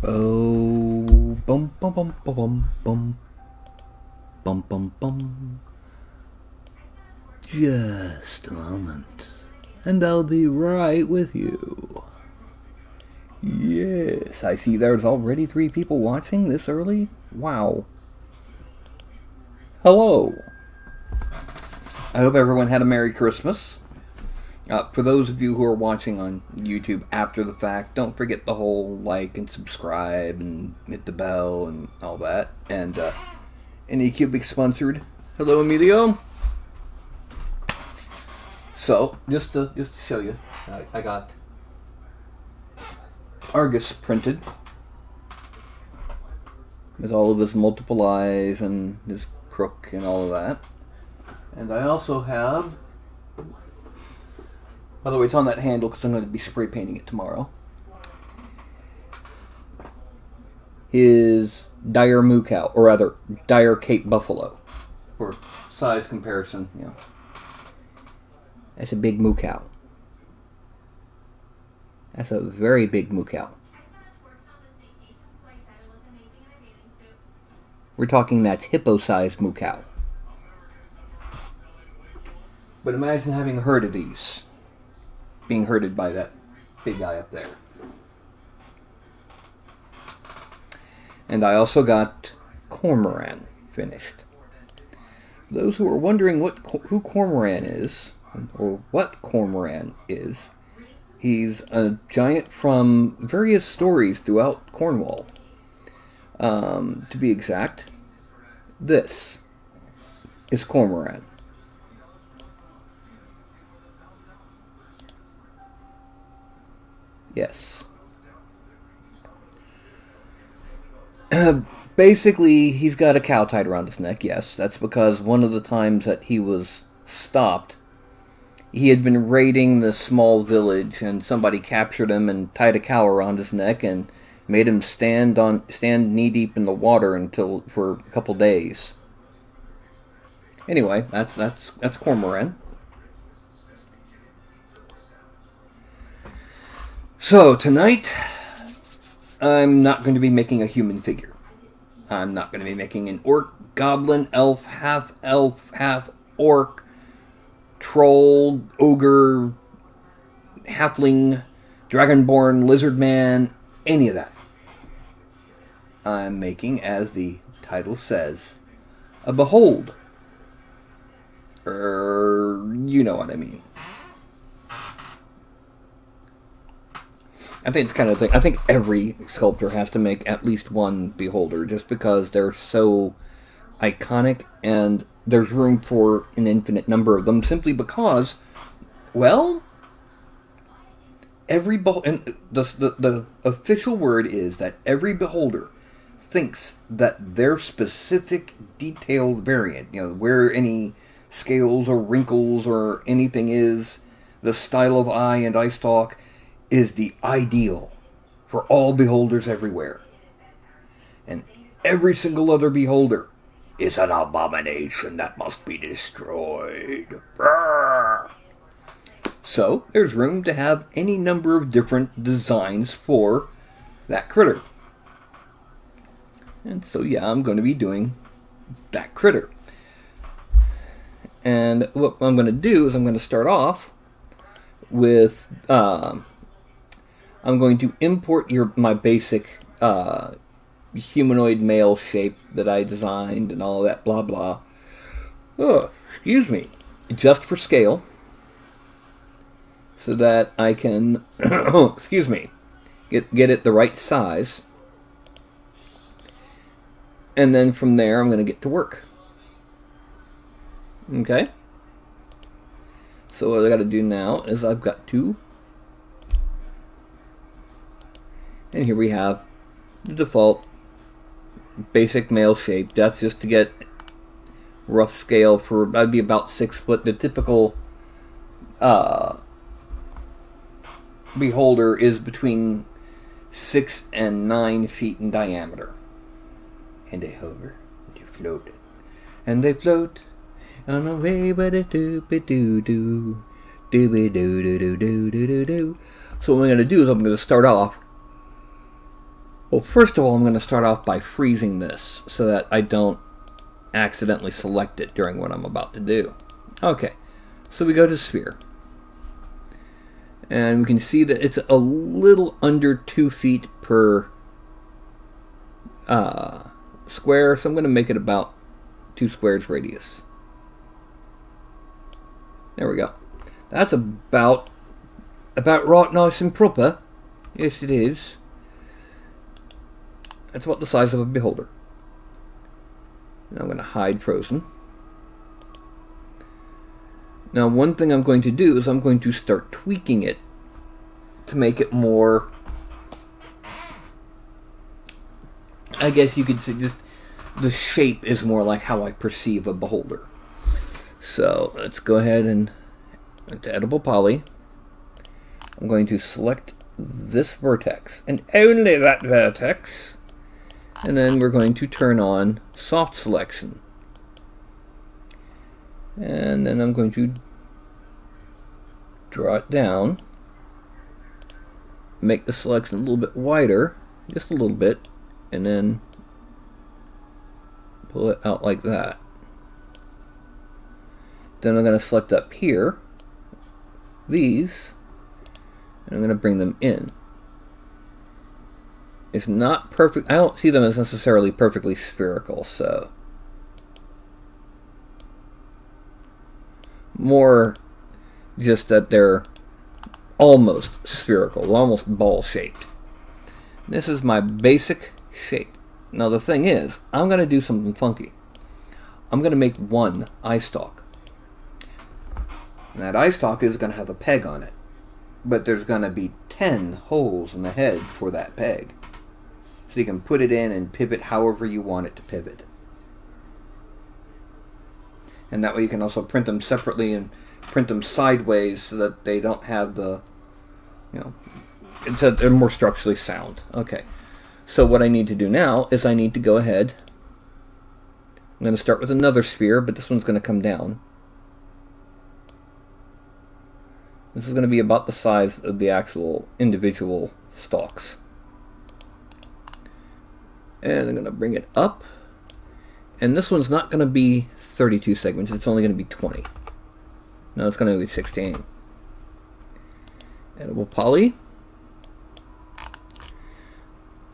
Oh, bum bum bum bum bum bum bum bum. Just a moment, and I'll be right with you. Yes, I see there's already 3 people watching this early. Wow. Hello. I hope everyone had a Merry Christmas. For those of you who are watching on YouTube after the fact, don't forget the whole like and subscribe and hit the bell and all that. And Anycubic sponsored. Hello, Emilio. So just to show you, I got Argus printed with all of his multiple eyes and his crook and all of that. And I also have, by the way, it's on that handle because I'm going to be spray painting it tomorrow, his dire moo cow, or rather, dire Cape buffalo, for size comparison. You know, that's a big moo cow. That's a very big moo cow. We're talking that's hippo-sized moo cow. But imagine having a herd of these, being herded by that big guy up there. And I also got Cormoran finished. For those who are wondering who Cormoran is, or what Cormoran is, he's a giant from various stories throughout Cornwall. To be exact, this is Cormoran. Yes. Basically, he's got a cow tied around his neck, yes. That's because one of the times that he was stopped, he had been raiding this small village, and somebody captured him and tied a cow around his neck and made him stand knee-deep in the water for a couple days. Anyway, that's Cormoran. So, tonight, I'm not going to be making a human figure. I'm not going to be making an orc, goblin, elf, half orc, troll, ogre, halfling, dragonborn, lizard man, any of that. I'm making, as the title says, a behold. You know what I mean. I think it's kind of thing. I think every sculptor has to make at least one beholder, just because they're so iconic, and there's room for an infinite number of them. Simply because, well, and the official word is that every beholder thinks that their specific detailed variant, where any scales or wrinkles or anything is, the style of eye and eye stalk, is the ideal for all beholders everywhere. And every single other beholder is an abomination that must be destroyed. Brrr. So, there's room to have any number of different designs for that critter. And so, yeah, I'm going to be doing that critter. And what I'm going to do is I'm going to start off with... I'm going to import my basic humanoid male shape that I designed and all that blah blah. Oh, excuse me. Just for scale. So that I can, excuse me, get it the right size. And then from there I'm going to get to work. Okay? So what I got to do now is I've got to... And here we have the default basic male shape. That's just to get rough scale for, that'd be about 6 foot. The typical beholder is between 6 and 9 feet in diameter. And they hover, and they float. And they float on a way by the doo-be-doo-doo. Doo-be-doo-doo-doo-doo-doo-doo. So what I'm going to do is I'm going to start off Well, first of all, I'm going to start off by freezing this so that I don't accidentally select it during what I'm about to do. Okay, so we go to sphere. And we can see that it's a little under 2 feet per square, so I'm going to make it about 2 squares radius. There we go. That's about right, nice and proper. Yes, it is. That's about the size of a beholder. Now I'm going to hide frozen. Now one thing I'm going to do is I'm going to start tweaking it to make it more, I guess you could say, just the shape is more like how I perceive a beholder. So let's go ahead and to editable poly. I'm going to select this vertex and only that vertex, and then we're going to turn on soft selection. And then I'm going to draw it down, make the selection a little bit wider, just a little bit, and then pull it out like that. Then I'm going to select up here, these, and I'm going to bring them in. It's not perfect. I don't see them as necessarily perfectly spherical, so more just that they're almost spherical, almost ball-shaped. This is my basic shape. Now the thing is, I'm going to do something funky. I'm going to make one eye stalk. And that eye stalk is going to have a peg on it. But there's going to be 10 holes in the head for that peg. So you can put it in and pivot however you want it to pivot. And that way you can also print them separately and print them sideways so that they don't have the, they're more structurally sound. Okay, so what I need to do now is I need to go ahead. I'm going to start with another sphere, but this one's going to come down. This is going to be about the size of the actual individual stalks. And I'm going to bring it up. And this one's not going to be 32 segments, it's only going to be 20. No, it's going to be 16. Editable poly.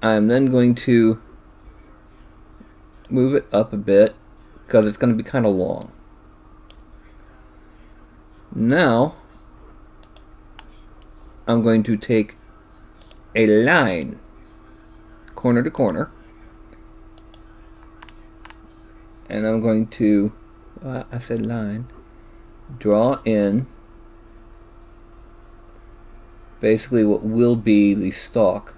I'm then going to move it up a bit because it's going to be kind of long. Now, I'm going to take a line, corner to corner, and I'm going to, I said line, draw in basically what will be the stalk.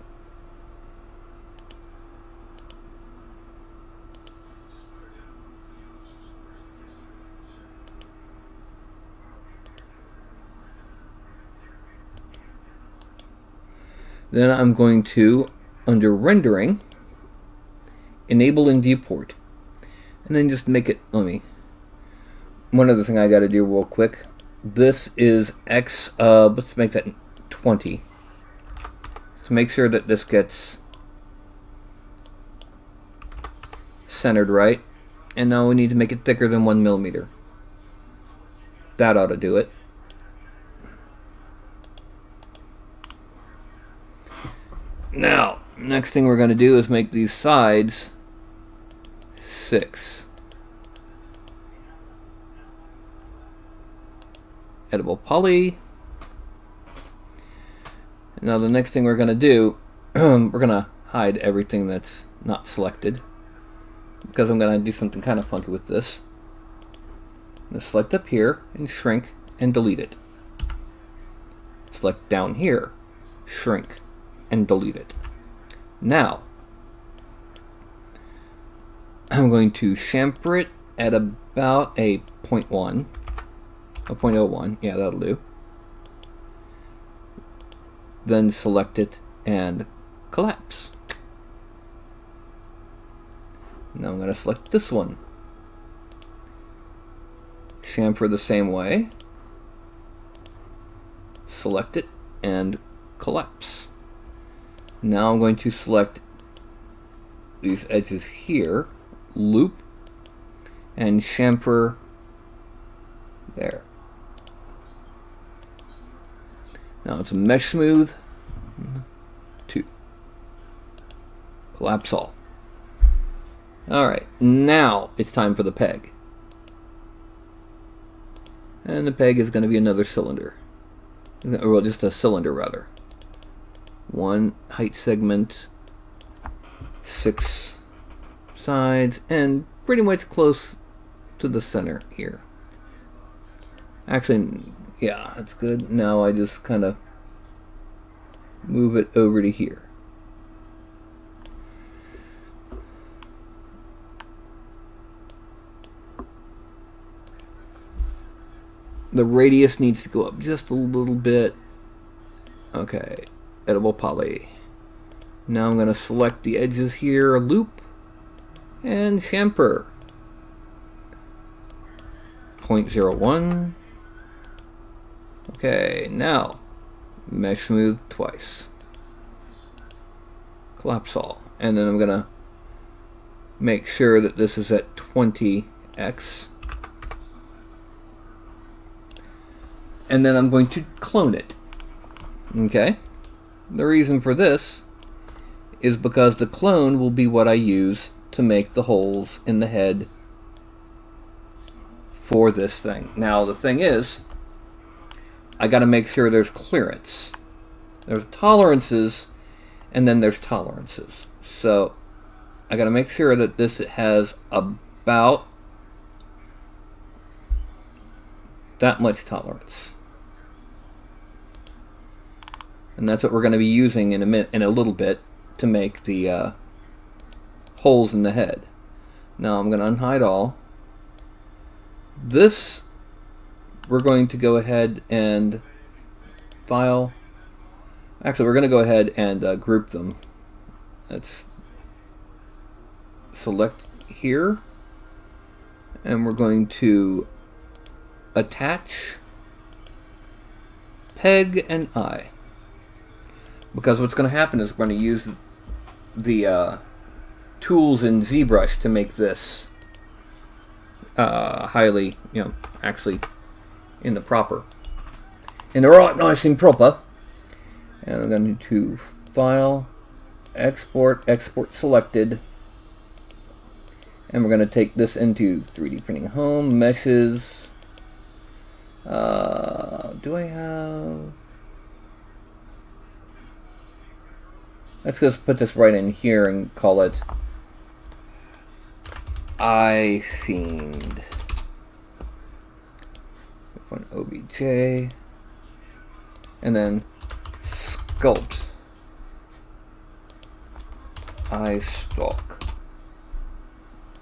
Then I'm going to, under rendering, enable in viewport. And then just make it, one other thing I got to do real quick. This is X, let's make that 20. To make sure that this gets centered right. And now we need to make it thicker than 1 millimeter. That ought to do it. Now, next thing we're going to do is make these sides 6. Editable poly. Now the next thing we're going to do, we're going to hide everything that's not selected, because I'm going to do something kind of funky with this. I'm going to select up here and shrink and delete it. Select down here, shrink and delete it. Now, I'm going to chamfer it at about a 0.1, a 0.01, yeah, that'll do. Then select it and collapse. Now I'm going to select this one. Chamfer the same way. Select it and collapse. Now I'm going to select these edges here, loop, and chamfer there. Now it's a mesh smooth, 2, collapse all. Alright, now it's time for the peg. And the peg is going to be another cylinder. Well, just a cylinder rather. 1 height segment, 6 sides, and pretty much close to the center here. Actually, yeah, that's good. Now I just kind of move it over to here. The radius needs to go up just a little bit. Okay, edible poly. Now I'm going to select the edges here, loop, and chamfer. 0.01. Okay, now mesh smooth twice. Collapse all. And then I'm going to make sure that this is at 20x. And then I'm going to clone it. Okay? The reason for this is because the clone will be what I use to make the holes in the head for this thing. Now the thing is, I got to make sure there's clearance. There's tolerances, and then there's tolerances. So I got to make sure that this has about that much tolerance. And that's what we're going to be using in a little bit to make the holes in the head. Now I'm going to unhide all. This we're going to go ahead and file. Actually, we're going to go ahead and group them. Let's select here, and we're going to attach peg and eye. Because what's going to happen is we're going to use the tools in ZBrush to make this highly, actually in the right, nice and proper. And I'm going to file, export selected, and we're going to take this into 3D printing home, meshes. Do I have? Let's just put this right in here and call it iFiend. One OBJ, and then sculpt iStalk.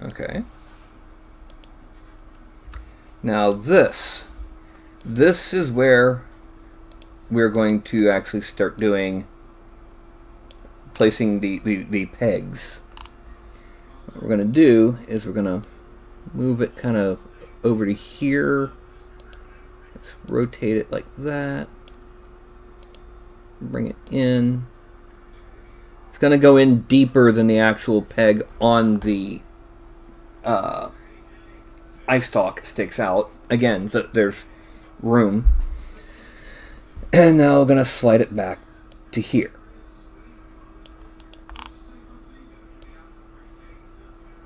Okay. Now this is where we're going to actually start doing placing the pegs. What we're going to do is we're going to move it kind of over to here. Let's rotate it like that. Bring it in. It's going to go in deeper than the actual peg on the iStalk sticks out. Again, so there's room. And now we're going to slide it back to here.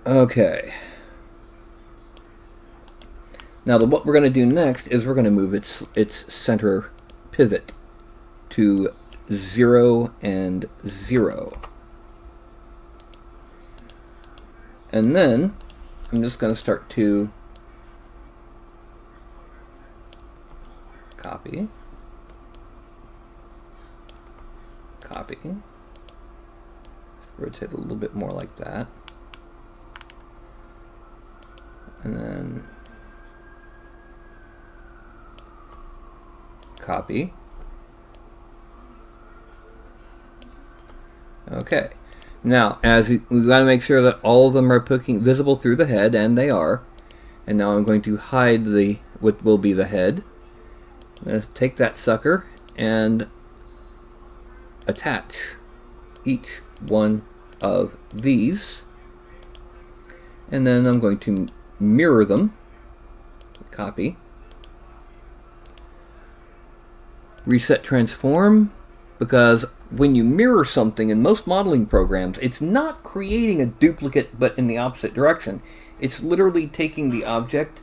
Okay. Now what we're going to do next is we're going to move its center pivot to 0 and 0. And then I'm just going to start to copy. Rotate a little bit more like that. And then copy. Okay. Now, we've got to make sure that all of them are visible through the head, and they are. And now I'm going to hide what will be the head. I'm going to take that sucker and attach each one of these, and then I'm going to mirror them, copy, reset transform, because when you mirror something in most modeling programs, it's not creating a duplicate but in the opposite direction. It's literally taking the object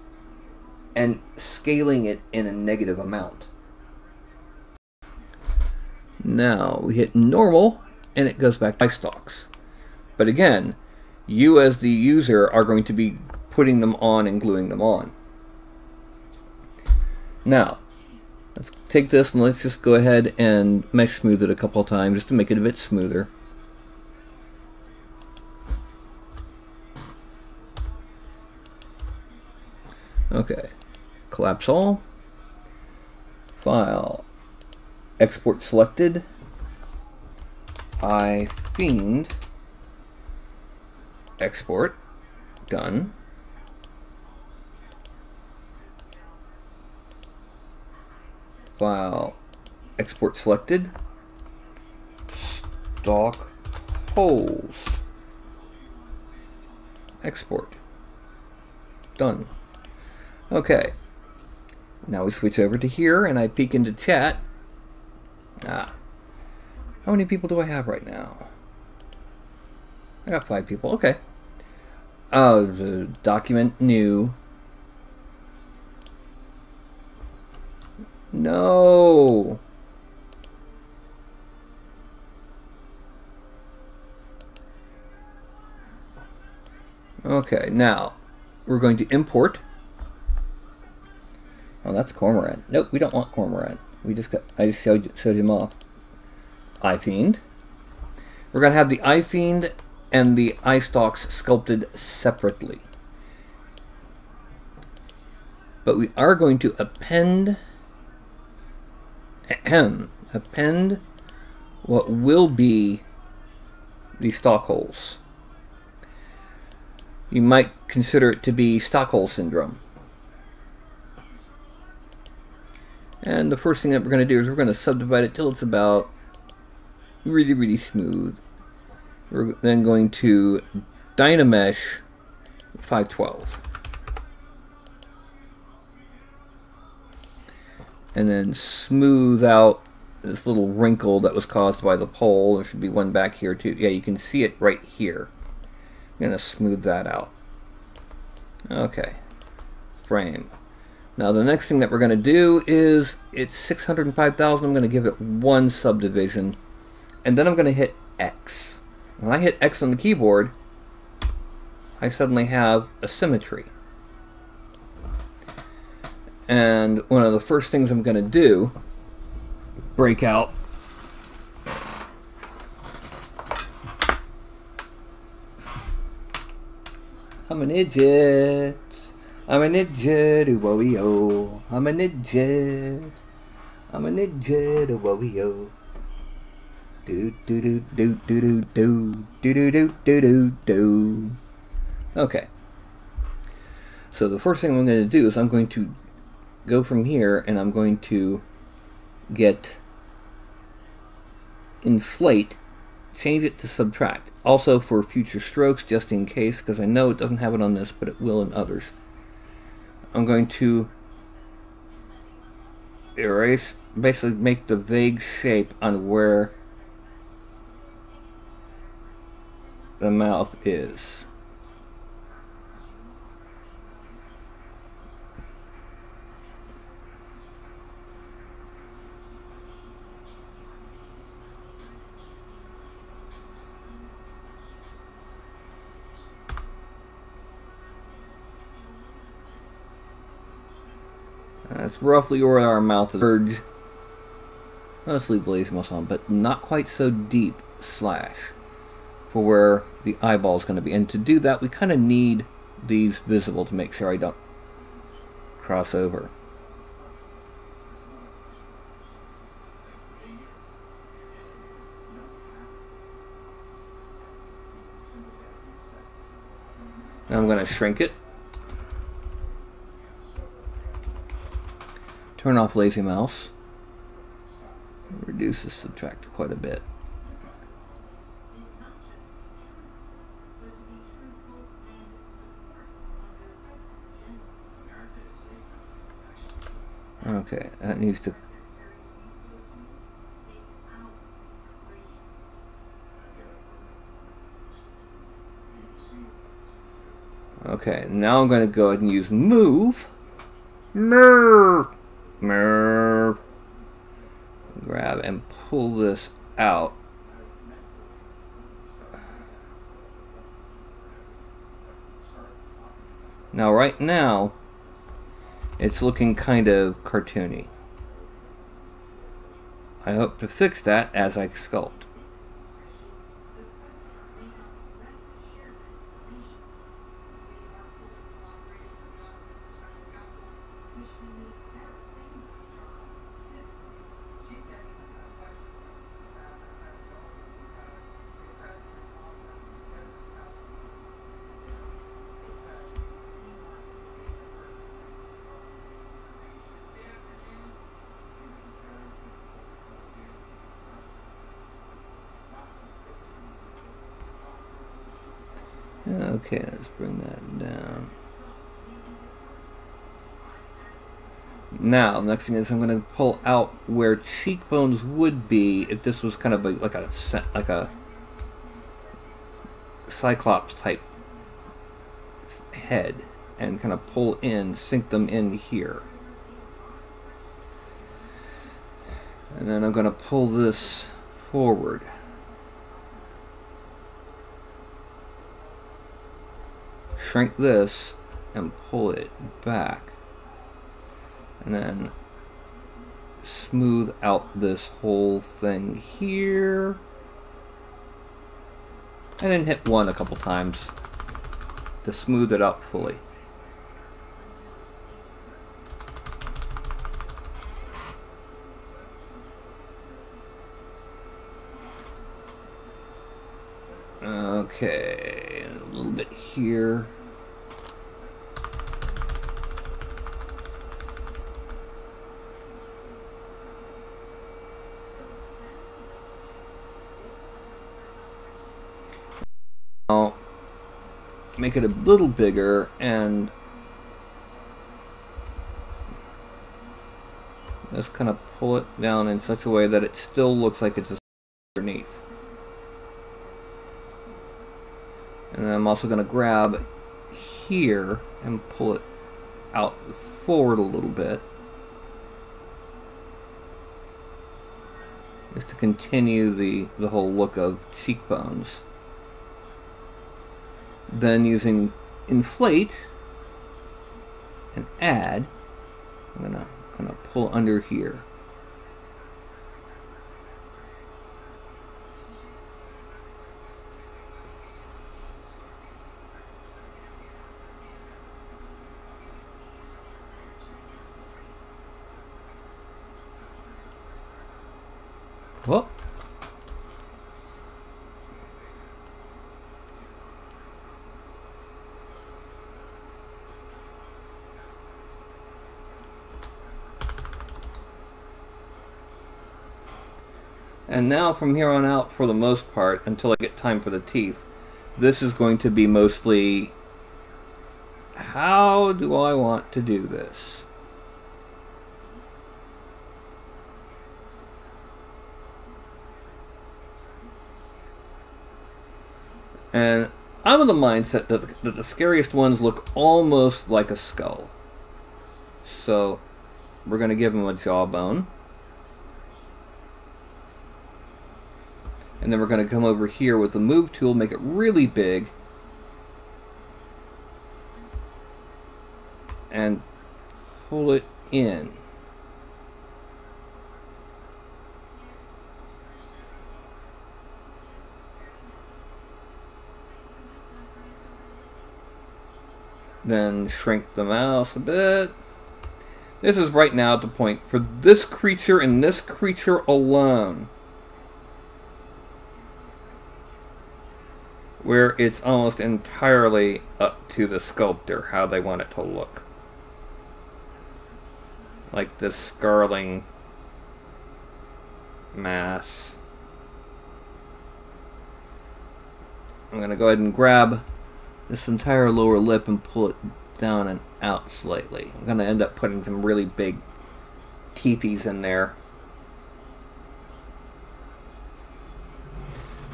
and scaling it in a negative amount. Now we hit normal and it goes back to iStalks. But again, you as the user are going to be putting them on and gluing them on. Now, let's take this and let's just go ahead and mesh smooth it a couple of times just to make it a bit smoother. Okay, collapse all, file, export selected, iFiend, export, done. File, export selected, stock holes, export, done. Okay, now we switch over to here and I peek into chat. How many people do I have right now? I got 5 people, okay. The document new. No. Okay, now we're going to import. Oh, that's cormorant. Nope, we don't want cormorant. I just showed him off. iFiend. We're going to have the iFiend and the iStalks sculpted separately. But we are going to append what will be the stock holes. You might consider it to be stock hole syndrome. And the first thing that we're going to do is we're going to subdivide it till it's about really smooth. We're then going to Dynamesh 512. And then smooth out this little wrinkle that was caused by the pole. There should be one back here too. Yeah, you can see it right here. I'm going to smooth that out. Okay. Frame. Now the next thing that we're going to do is, it's 605,000. I'm going to give it one subdivision. And then I'm going to hit X. When I hit X on the keyboard, I suddenly have a symmetry. And one of the first things I'm going to do, break out I'm an idiot. I'm an idiot, whoa-yo. I'm an idiot. I'm an idiot, whoa-yo. Do do do do do do do do do do do do. Okay. So the first thing I'm going to do is I'm going to go from here and I'm going to get inflate, change it to subtract. Also for future strokes, just in case, because I know it doesn't have it on this, but it will in others. I'm going to erase, basically make the vague shape on where the mouth is. That's roughly where our mouth is. Verge. Let's leave the lazy muscle on, but not quite so deep slash for where the eyeball is going to be. And to do that, we kind of need these visible to make sure I don't cross over. Now I'm going to shrink it. Turn off lazy mouse. Reduce the subtract quite a bit. Okay, that needs to... Okay, now I'm going to go ahead and use move. Move. Move. Grab and pull this out. Now, right now, it's looking kind of cartoony. I hope to fix that as I sculpt. Okay, let's bring that down. Now, next thing is I'm going to pull out where cheekbones would be if this was kind of like a Cyclops type head, and kind of pull in, sink them in here. And then I'm going to pull this forward. Shrink this and pull it back. And then smooth out this whole thing here. And then hit 1 a couple times to smooth it out fully. Okay, a little bit here. Now, make it a little bigger and just kind of pull it down in such a way that it still looks like it's underneath. And then I'm also going to grab here and pull it out forward a little bit, just to continue the whole look of cheekbones. Then using inflate and add, I'm going to kind of pull under here. Whoop. And now from here on out, for the most part, until I get time for the teeth, this is going to be mostly, how do I want to do this? And I'm of the mindset that the scariest ones look almost like a skull. So we're going to give him a jawbone. And then we're going to come over here with the move tool, make it really big. And pull it in. Then shrink the mouse a bit. This is right now at the point for this creature and this creature alone where it's almost entirely up to the sculptor how they want it to look. Like this scarling mass. I'm going to go ahead and grab this entire lower lip and pull it down and out slightly. I'm going to end up putting some really big teethies in there.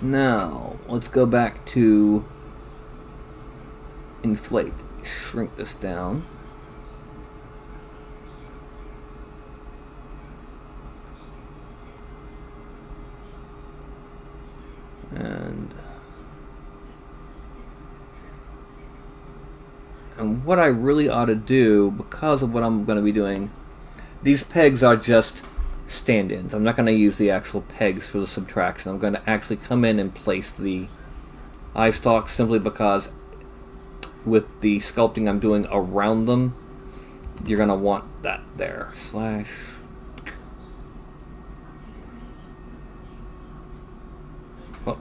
Now, let's go back to inflate. Shrink this down. And what I really ought to do, because of what I'm going to be doing, these pegs are just stand-ins. I'm not going to use the actual pegs for the subtraction. I'm going to actually come in and place the eye stalks, simply because with the sculpting I'm doing around them, you're going to want that there. Slash. Oh.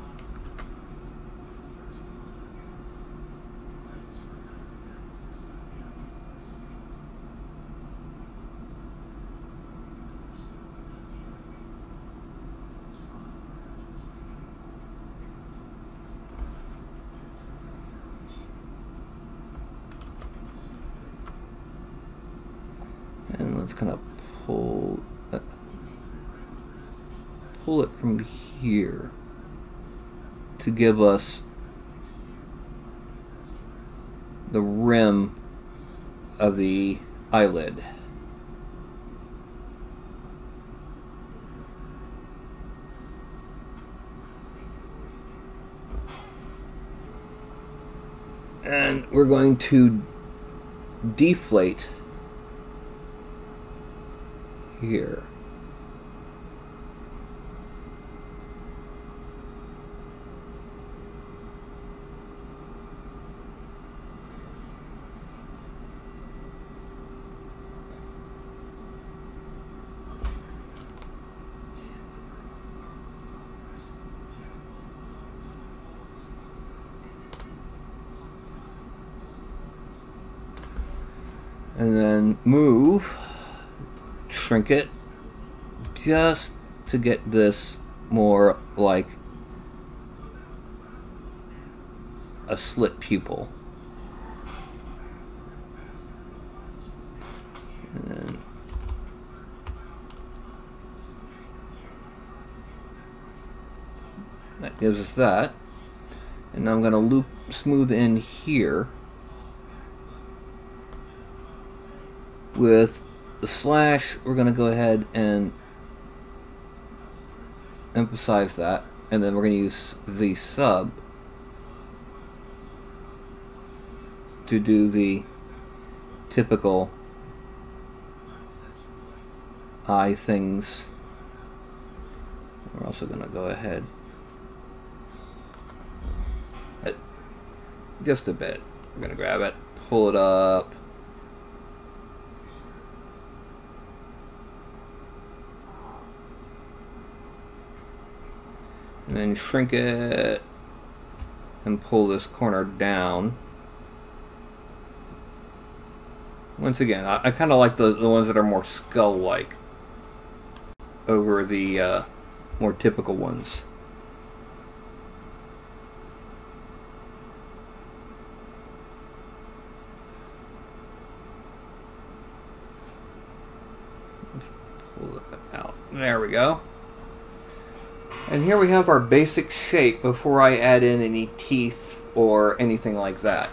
And let's kind of pull it from here to give us the rim of the eyelid. And we're going to deflate here. And then move, shrink it, just to get this more like a slit pupil. And then that gives us that. And now I'm going to loop smooth in here with the slash. We're going to go ahead and emphasize that, and then we're going to use the sub to do the typical eye things. We're also going to go ahead just a bit. We're going to grab it, pull it up. And then shrink it and pull this corner down. Once again, I kind of like the ones that are more skull-like over the more typical ones. Let's pull that out. There we go. And here we have our basic shape before I add in any teeth or anything like that.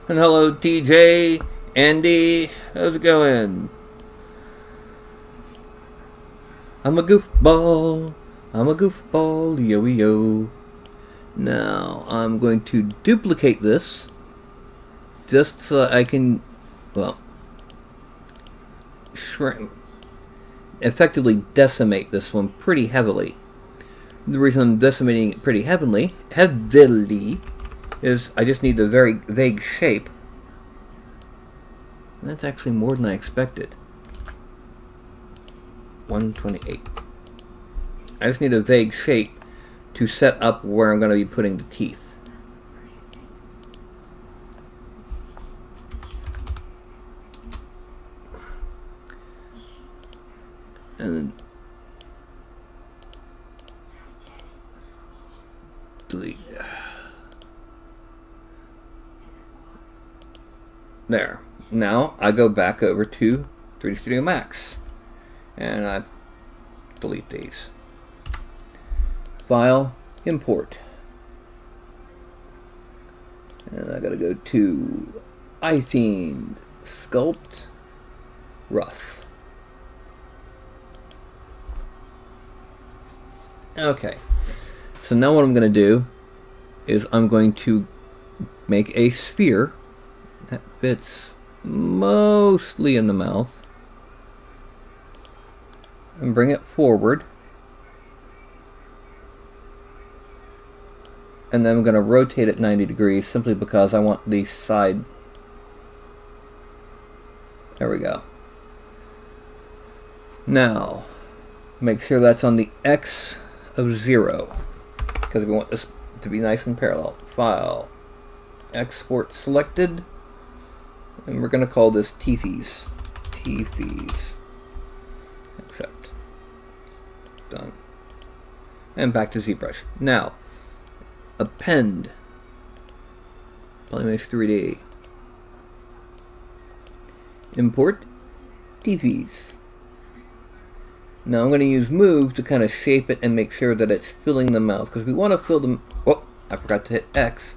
And hello TJ, Andy, how's it going? I'm a goofball, yo yo. Now I'm going to duplicate this just so I can, well, shrink, effectively decimate this one pretty heavily. The reason I'm decimating it pretty heavily is I just need a very vague shape. And that's actually more than I expected. 128. I just need a vague shape to set up where I'm going to be putting the teeth. And then There. Now I go back over to 3D Studio Max and I delete these. File, import. And I gotta go to iThemed, Sculpt, Rough. Okay. So now what I'm gonna do is I'm going to make a sphere that fits mostly in the mouth and bring it forward. And then I'm going to rotate it 90 degrees simply because I want the side. There we go. Now, make sure that's on the X of 0 because we want this to be nice and parallel. File, export selected, and we're going to call this Teethies. Teethies. Accept. Done. And back to ZBrush. Now, append Polymesh 3D. Import Teethies. Now I'm going to use move to kind of shape it and make sure that it's filling the mouth because we want to fill the. Oh, I forgot to hit X.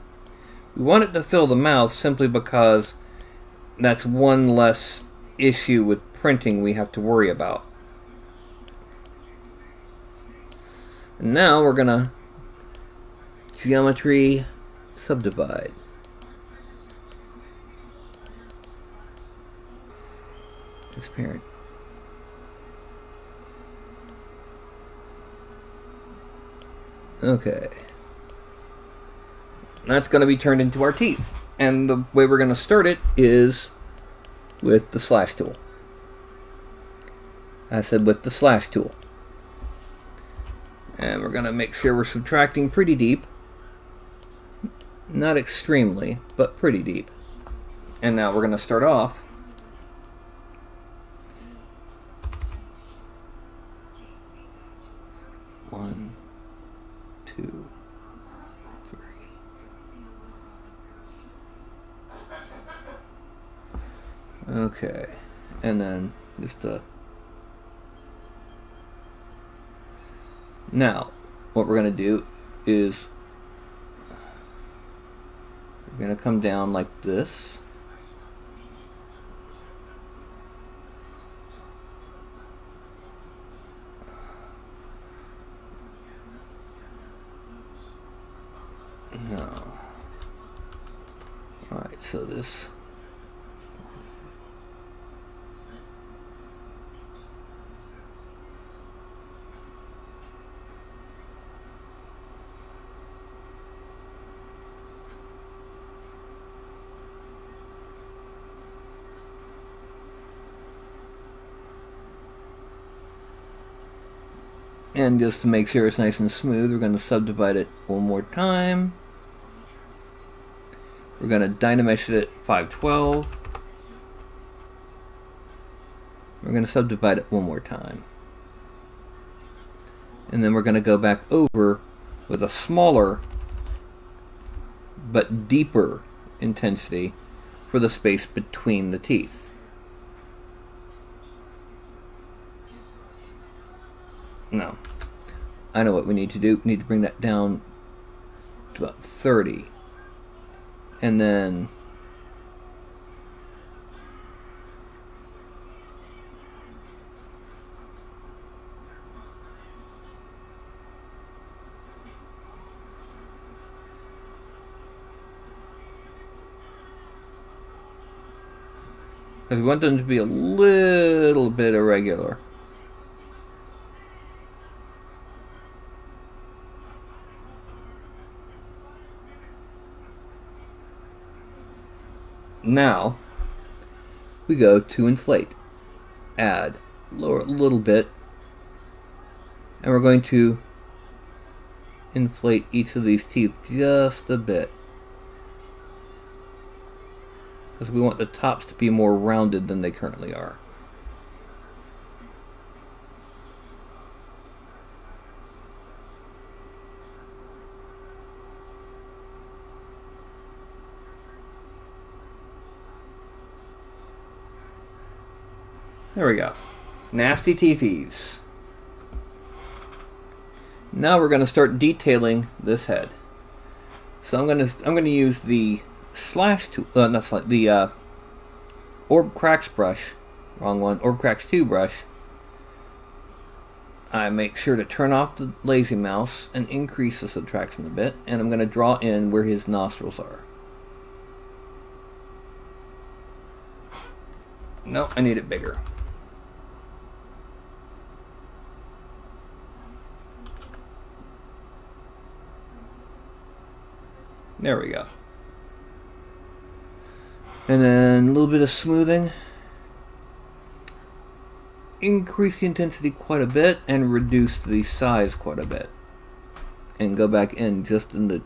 We want it to fill the mouth simply because that's one less issue with printing we have to worry about. And now we're going to geometry subdivide. Transparent. Okay. That's going to be turned into our teeth. And the way we're going to start it is with the slash tool. I said with the slash tool. And we're going to make sure we're subtracting pretty deep. Not extremely, but pretty deep. And now we're going to start off one, two, three. Okay, and then just now what we're going to do is we're going to come down like this. No. Alright, so this. And just to make sure it's nice and smooth, we're going to subdivide it one more time. We're going to Dynamesh it at 512. We're going to subdivide it one more time. And then we're going to go back over with a smaller but deeper intensity for the space between the teeth. No. I know what we need to do. We need to bring that down to about 30. And then because we want them to be a little bit irregular. Now we go to inflate, add, lower a little bit, and we're going to inflate each of these teeth just a bit because we want the tops to be more rounded than they currently are. There we go. Nasty teethies. Now we're going to start detailing this head. So I'm going to use the slash tool, not slash, the Orb Cracks brush, wrong one, Orb Cracks 2 brush. I make sure to turn off the lazy mouse and increase the subtraction a bit, and I'm going to draw in where his nostrils are. No, I need it bigger. There we go. And then a little bit of smoothing. Increase the intensity quite a bit and reduce the size quite a bit. And go back in just in the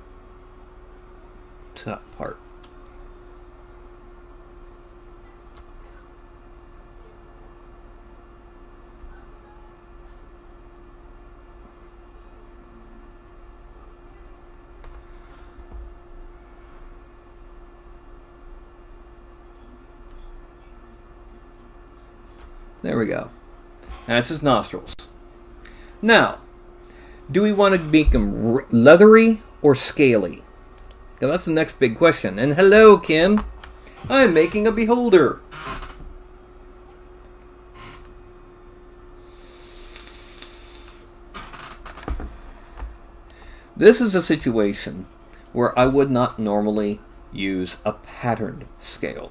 top part. There we go. That's his nostrils. Now, do we want to make them leathery or scaly? Because that's the next big question. And hello, Kim. I'm making a beholder. This is a situation where I would not normally use a patterned scale.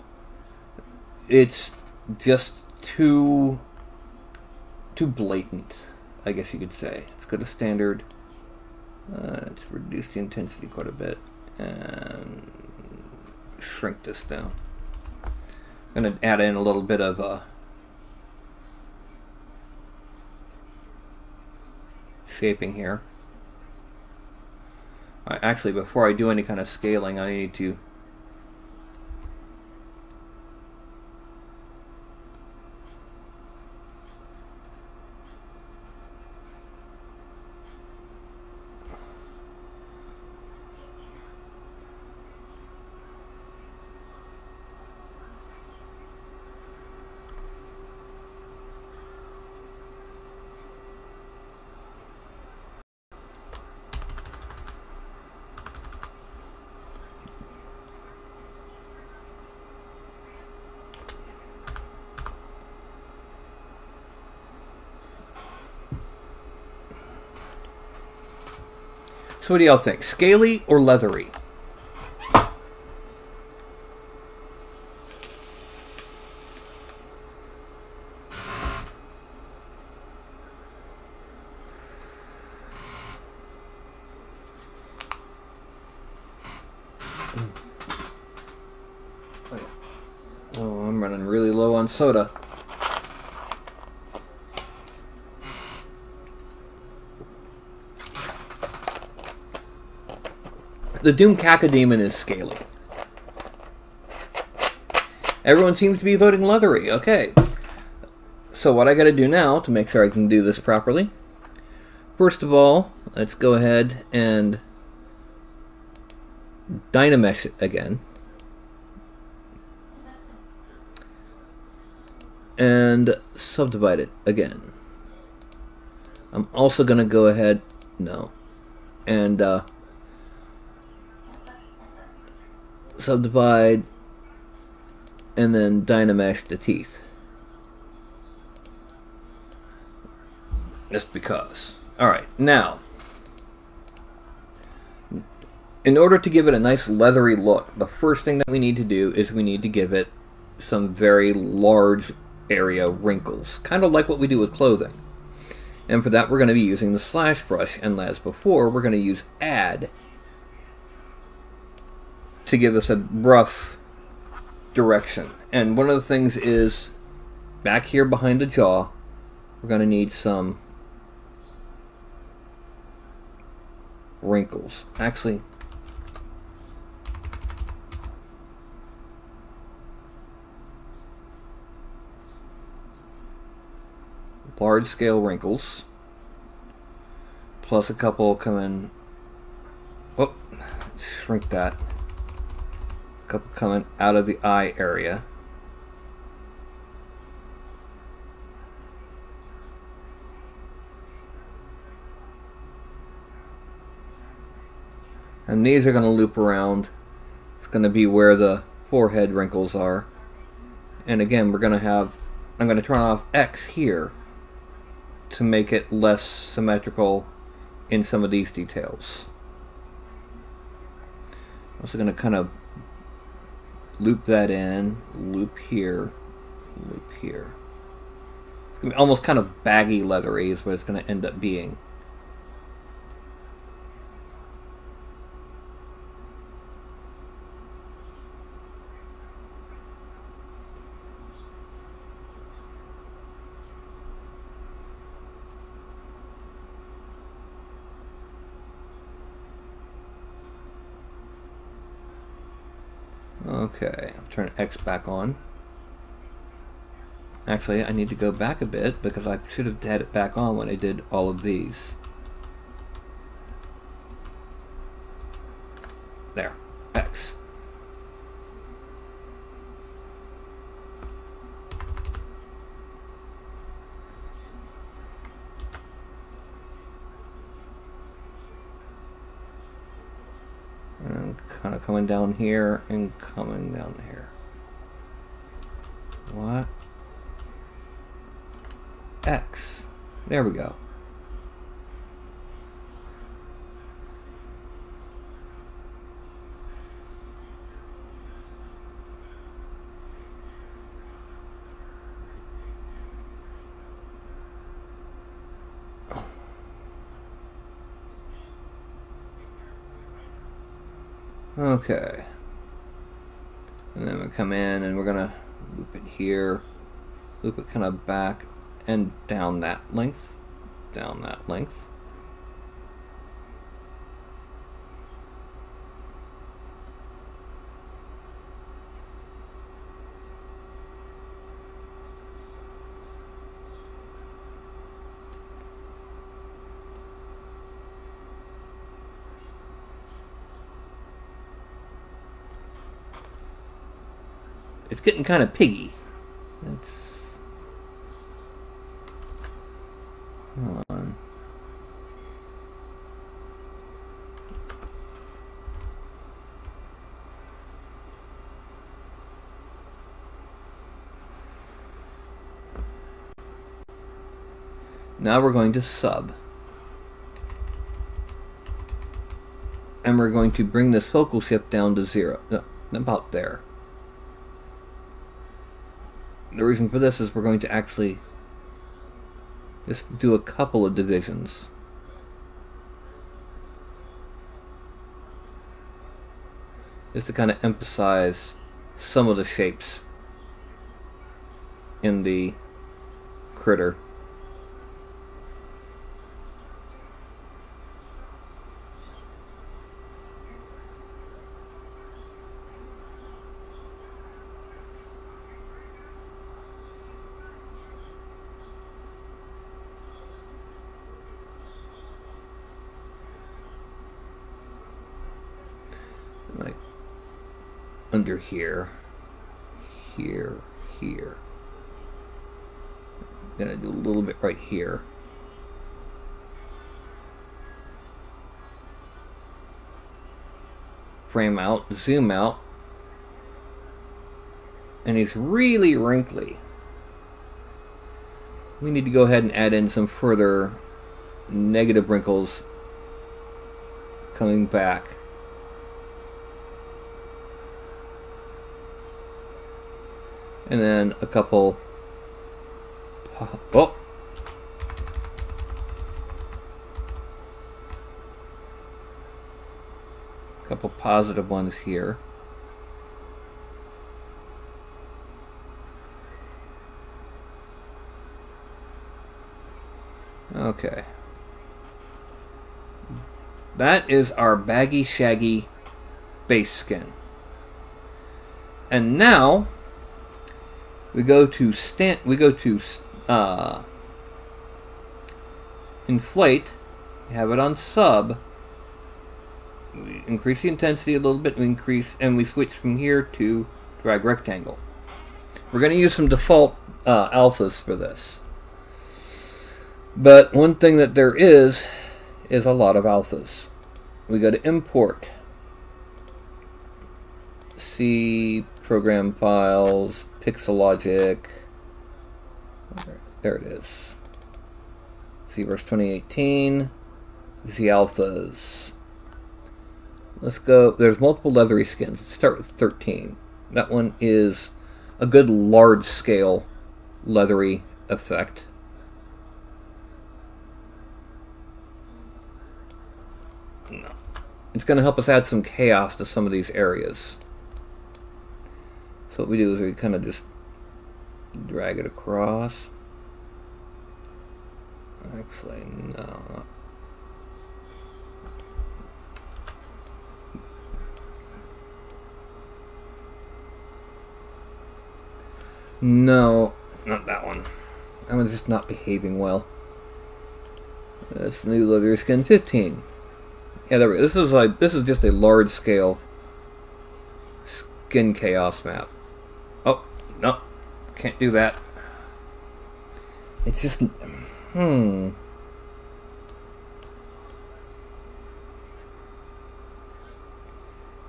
It's just too blatant, I guess you could say. Let's go to standard. Let's reduce the intensity quite a bit and shrink this down. I'm going to add in a little bit of shaping here. Actually, before I do any kind of scaling, I need to So what do y'all think? Scaly or leathery? Oh, I'm running really low on soda. The Doom Cacodemon is scaly. Everyone seems to be voting leathery. Okay. So what I got to do now to make sure I can do this properly. First of all, let's go ahead and Dynamesh it again. And subdivide it again. I'm also going to go ahead, and subdivide and then Dynamesh the teeth. Just because. Alright, now, in order to give it a nice leathery look, the first thing that we need to do is we need to give it some very large area wrinkles, kind of like what we do with clothing. And for that we're going to be using the slash brush, and as before we're going to use add to give us a rough direction. And one of the things is back here behind the jaw we're going to need some wrinkles. Actually, large scale wrinkles, plus a couple coming, oh, shrink that, a couple coming out of the eye area, And these are going to loop around. It's going to be where the forehead wrinkles are. And again, I'm going to turn off X here to make it less symmetrical in some of these details. I'm also going to kind of loop that in, loop here, loop here. It's going to be almost kind of baggy leathery is what it's going to end up being. Okay, I'll turn X back on. Actually, I need to go back a bit because I should have had it back on when I did all of these. There, X. And kind of coming down here and coming down here. What? X. There we go. Okay. And then we come in and we're gonna loop it here, loop it kind of back and down that length, down that length. It's getting kind of piggy. Hold on. Now we're going to sub. And we're going to bring this focal shift down to 0. No, about there. The reason for this is we're going to actually just do a couple of divisions. Just to kind of emphasize some of the shapes in the critter. Like under here, here, here. I'm gonna do a little bit right here. Frame out, zoom out, and he's really wrinkly. We need to go ahead and add in some further negative wrinkles coming back. And then a couple, a couple positive ones here. Okay. That is our baggy, shaggy base skin. And now we go to inflate, have it on sub, we increase the intensity a little bit, and we switch from here to drag rectangle. We're going to use some default alphas for this. But one thing that there is a lot of alphas. We go to import, C, program files, Pixelogic. There it is. ZBrush 2018, Z alphas. Let's go. There's multiple leathery skins. Let's start with 13. That one is a good large scale leathery effect. No. It's going to help us add some chaos to some of these areas. So what we do is we kind of just drag it across. Actually, no. No, not that one. That one's just not behaving well. That's new leather skin 15. Yeah, there we go. This is just a large scale skin chaos map. Oh, no. Can't do that. It's just we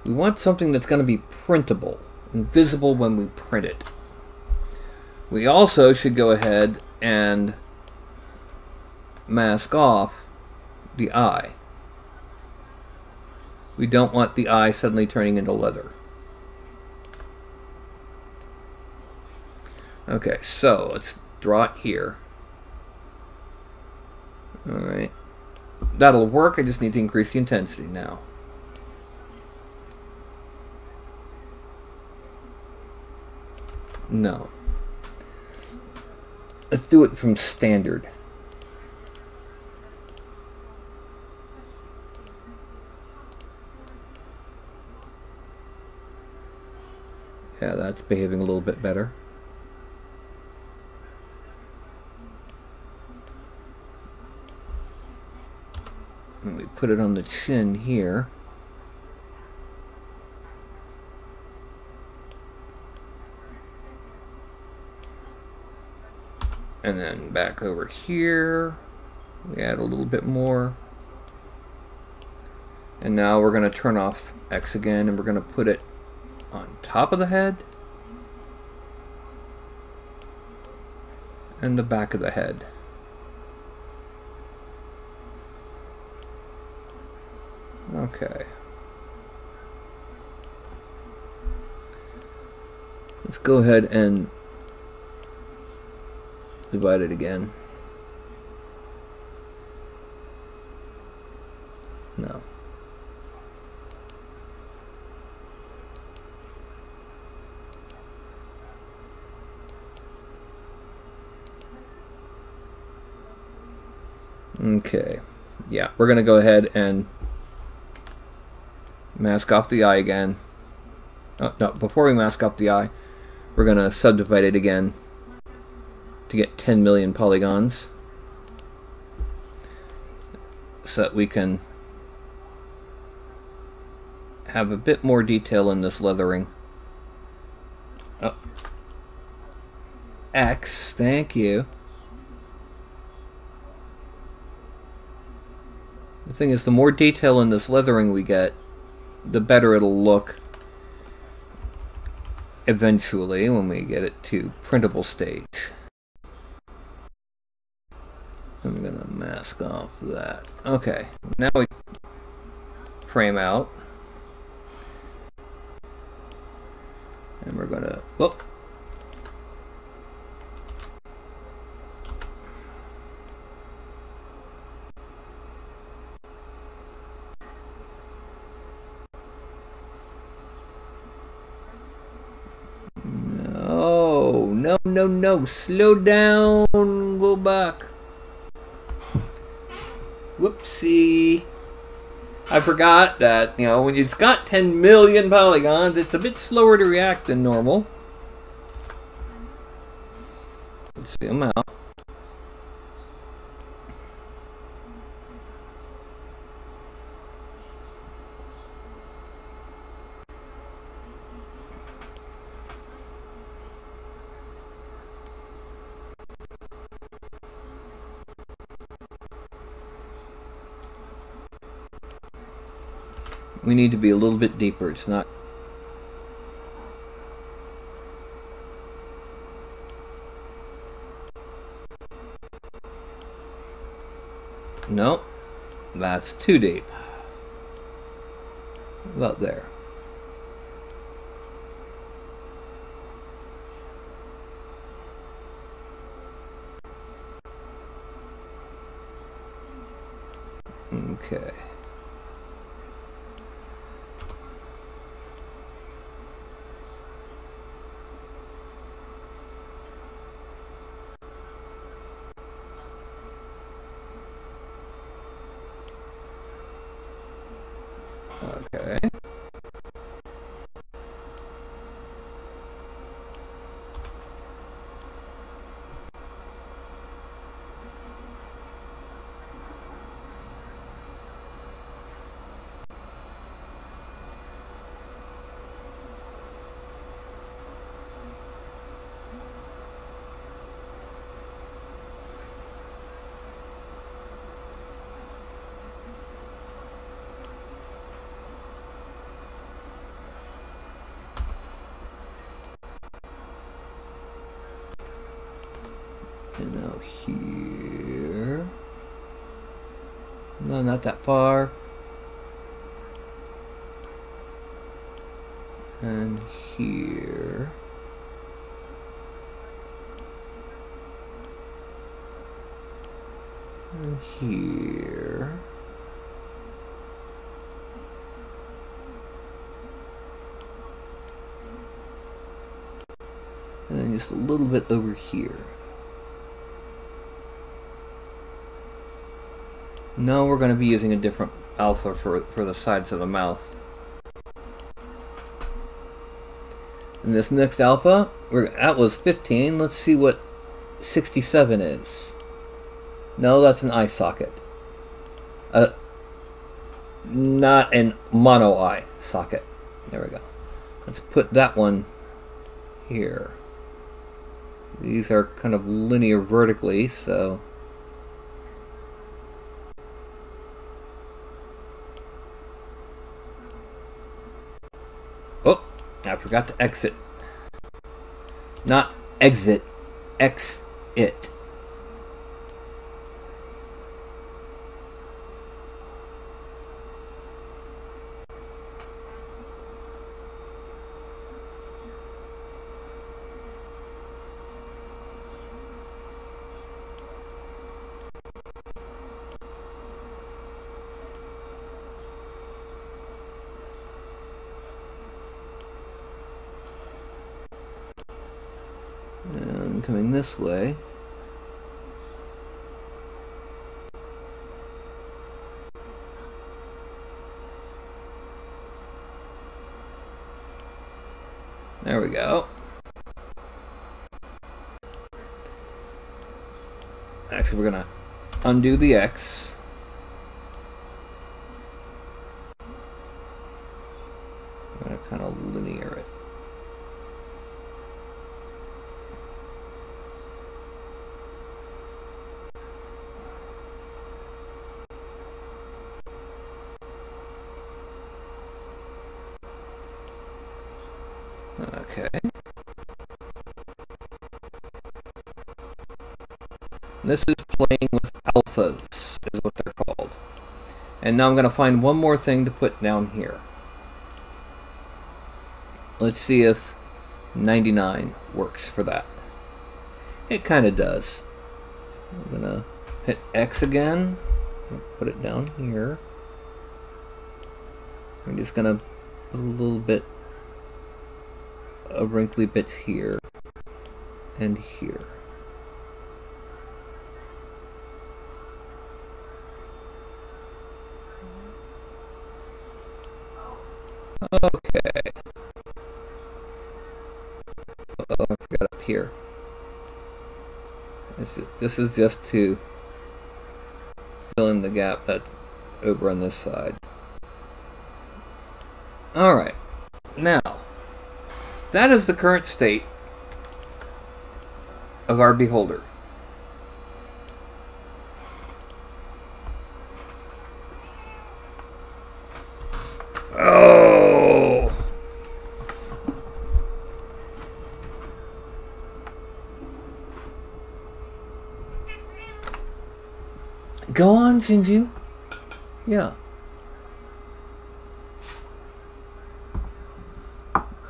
want something that's going to be printable and visible when we print it. We also should go ahead and mask off the eye. We don't want the eye suddenly turning into leather. Okay, so let's draw it here. Alright. That'll work, I just need to increase the intensity now. No. Let's do it from standard. Yeah, that's behaving a little bit better. And we put it on the chin here. And then back over here, we add a little bit more. And now we're going to turn off X again, and we're going to put it on top of the head and the back of the head. Okay. Let's go ahead and divide it again. No. Okay. Yeah, we're going to go ahead and mask off the eye again. Oh, no, before we mask off the eye, we're going to subdivide it again to get 10 million polygons so that we can have a bit more detail in this leathering. Oh. X, thank you. The thing is, the more detail in this leathering we get, the better it'll look eventually when we get it to printable stage. I'm gonna mask off that. Okay, now we frame out. And we're gonna, whoop. No, slow down, go back. Whoopsie. I forgot that, you know, when it's got 10 million polygons, it's a bit slower to react than normal. Let's see them out. We need to be a little bit deeper. It's not... Nope. That's too deep. About there. Okay. Okay. And now here. No, not that far. And here. And here. And then just a little bit over here. No, we're going to be using a different alpha for the sides of the mouth. And this next alpha, that was 15. Let's see what 67 is. No, that's an eye socket. Not an mono eye socket. There we go. Let's put that one here. These are kind of linear vertically, so... Oh, I forgot to exit. Not exit, X-it. And coming this way. There we go. Actually, we're gonna undo the X. I'm gonna kind of linear it. Okay. This is playing with alphas, is what they're called. And now I'm going to find one more thing to put down here. Let's see if 99 works for that. It kind of does. I'm going to hit X again. Put it down here. I'm just going to put a little bit of wrinkly bits here and here. Okay. Oh, I forgot up here. This is just to fill in the gap that's over on this side. Alright. Now, that is the current state of our beholder. Oh! Go on, Shinju. Yeah.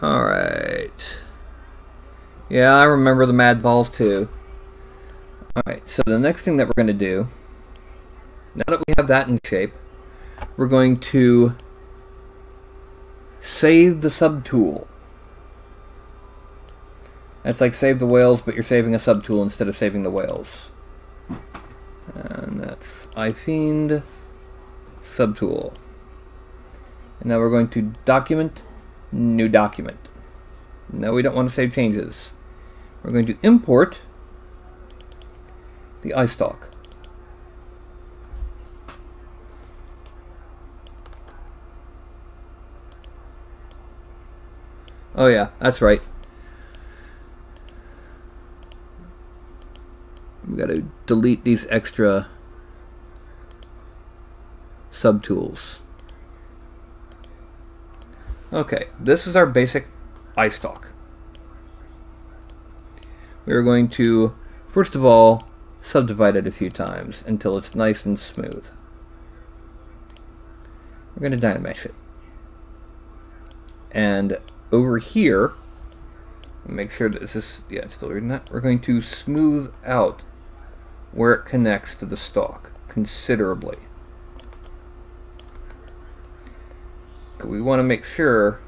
Alright. Yeah, I remember the Mad Balls too. Alright, so the next thing that we're going to do, now that we have that in shape, we're going to save the subtool. That's like save the whales, but you're saving a subtool instead of saving the whales. And that's iFiend subtool. And now we're going to document, new document. No, we don't want to save changes. We're going to import the iStock. Oh yeah, that's right. We got to delete these extra subtools. Okay, this is our basic iStock. We're going to, first of all, subdivide it a few times until it's nice and smooth. We're going to Dynamesh it. And over here, make sure that this is, yeah, it's still reading that. We're going to smooth out where it connects to the stalk considerably. We want to make sure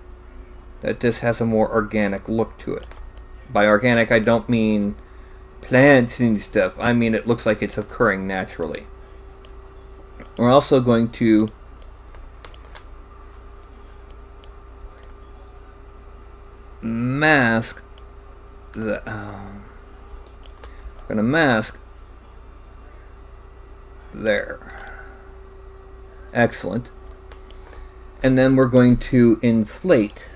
that this has a more organic look to it. By organic, I don't mean plants and stuff. I mean it looks like it's occurring naturally. We're also going to mask the going to mask there. Excellent. And then we're going to inflate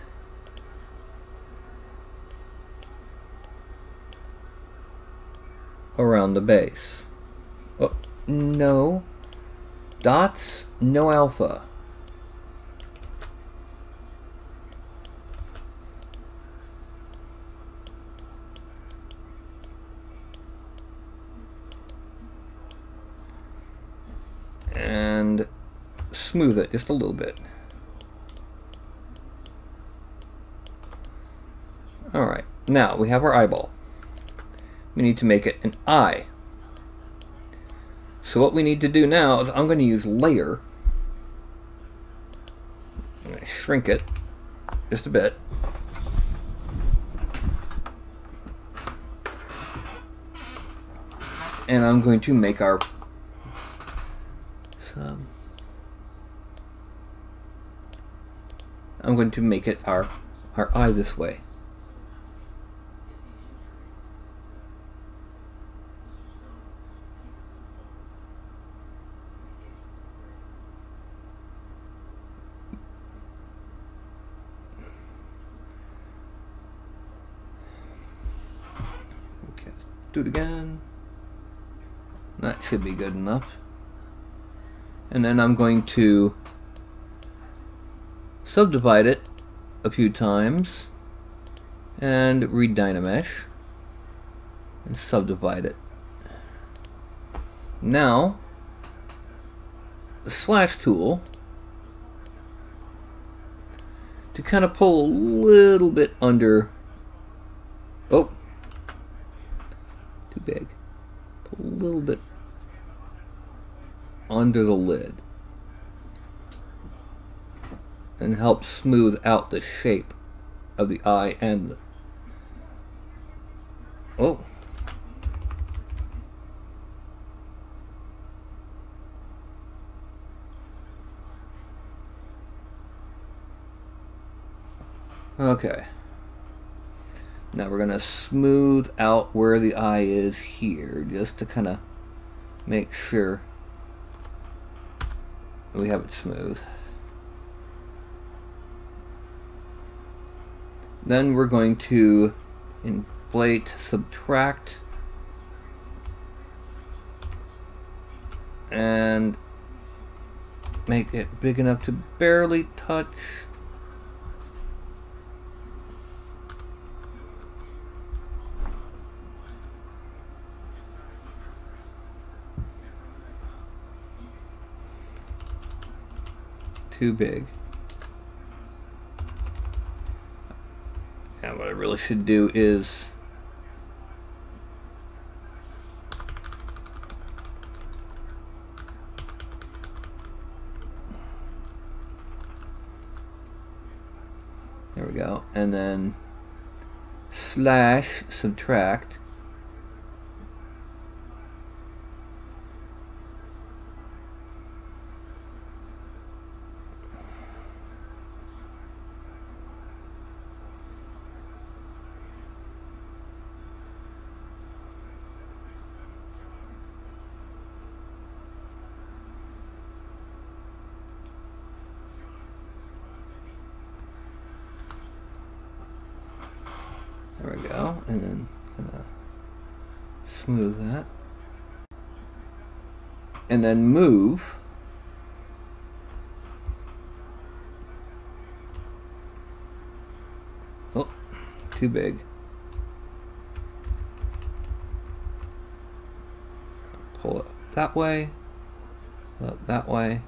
around the base. Oh, no. Dots, no alpha. And smooth it just a little bit. Alright, now we have our eyeball. We need to make it an eye. So what we need to do now is I'm going to use layer. I'm going to shrink it just a bit. And I'm going to make our I'm going to make it our eye this way. Okay, do it again. That should be good enough. And then I'm going to subdivide it a few times and re-Dynamesh and subdivide it. Now, the slash tool to kind of pull a little bit under. Oh, too big. Pull a little bit under the lid and help smooth out the shape of the eye and oh, okay. Now we're gonna smooth out where the eye is here, just to kind of make sure we have it smooth. Then we're going to inflate, subtract, and make it big enough to barely touch. too big. And what I really should do is there we go, and then slash subtract. There we go, and then gonna smooth that, and then move oh, too big. Pull it up that way, pull it up that way.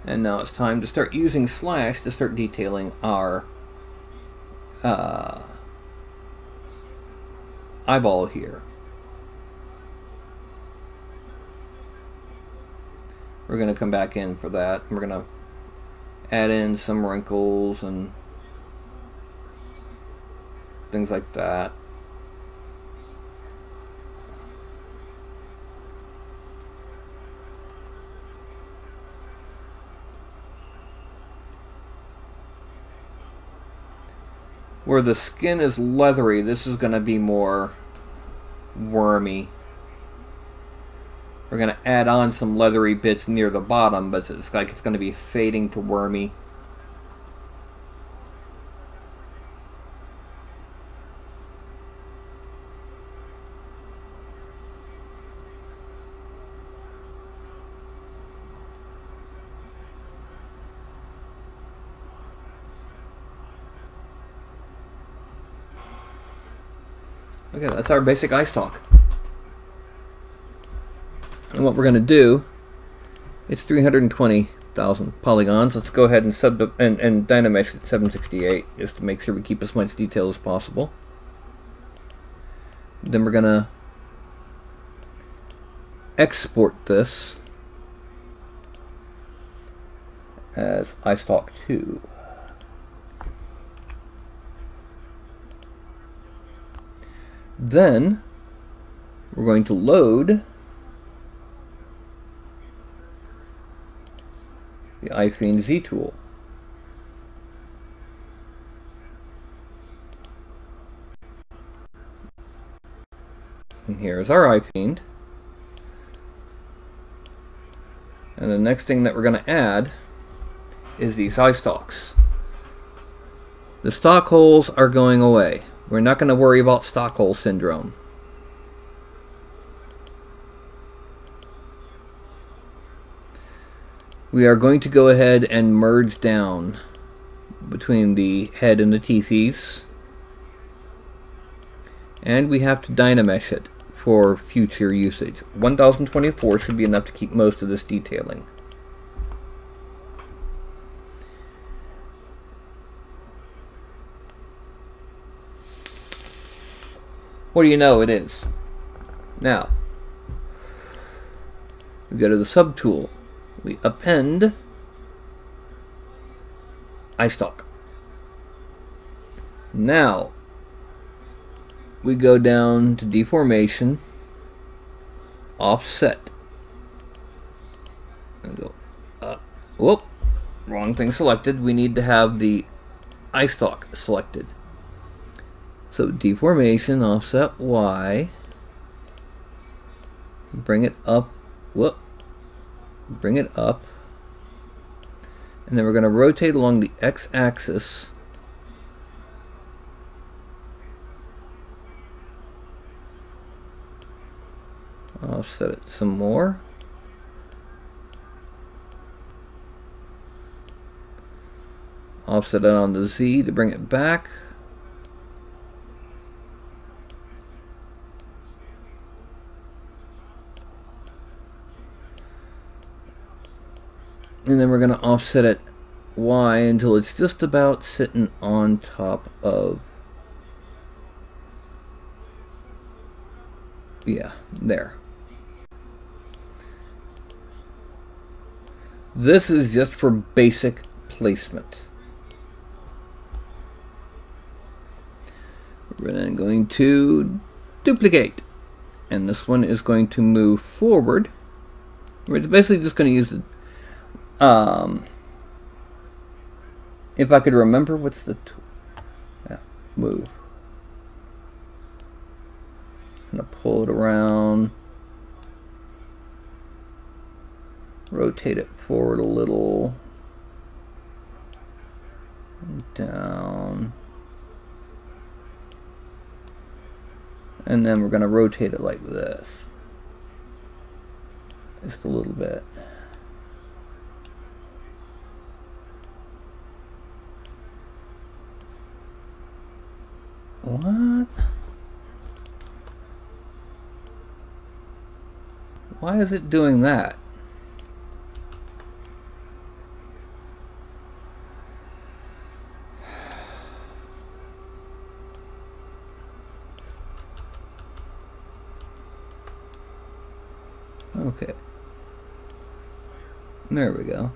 And now it's time to start using slash to start detailing our eyeball here. We're going to come back in for that. We're going to add in some wrinkles and things like that. Where the skin is leathery, this is going to be more wormy. We're going to add on some leathery bits near the bottom, but it's like it's going to be fading to wormy. Okay, that's our basic eye stalk. And what we're going to do, it's 320,000 polygons. Let's go ahead and Dynamesh at 768 just to make sure we keep as much detail as possible. Then we're going to export this as eye stalk 2. Then we're going to load the iFiend Z tool. And here's our iFiend. And the next thing that we're going to add is these eye stalks. The stalk holes are going away. We're not going to worry about stalk hole syndrome. We are going to go ahead and merge down between the head and the teethies. And we have to Dynamesh it for future usage. 1024 should be enough to keep most of this detailing. What do you know, it is. Now, we go to the subtool. We append eye stalk. Now, we go down to deformation, offset. And go up. Whoop, wrong thing selected. We need to have the eye stalk selected. So deformation, offset Y, bring it up, whoop, bring it up, and then we're going to rotate along the x-axis, offset it some more, offset it on the Z to bring it back. And then we're going to offset it Y until it's just about sitting on top of, yeah, there. This is just for basic placement. We're then going to duplicate. And this one is going to move forward. We're basically just going to use the if I could remember what's the move. I'm gonna pull it around, rotate it forward a little, down, and then we're gonna rotate it like this, just a little bit. What? Why is it doing that? Okay. There we go.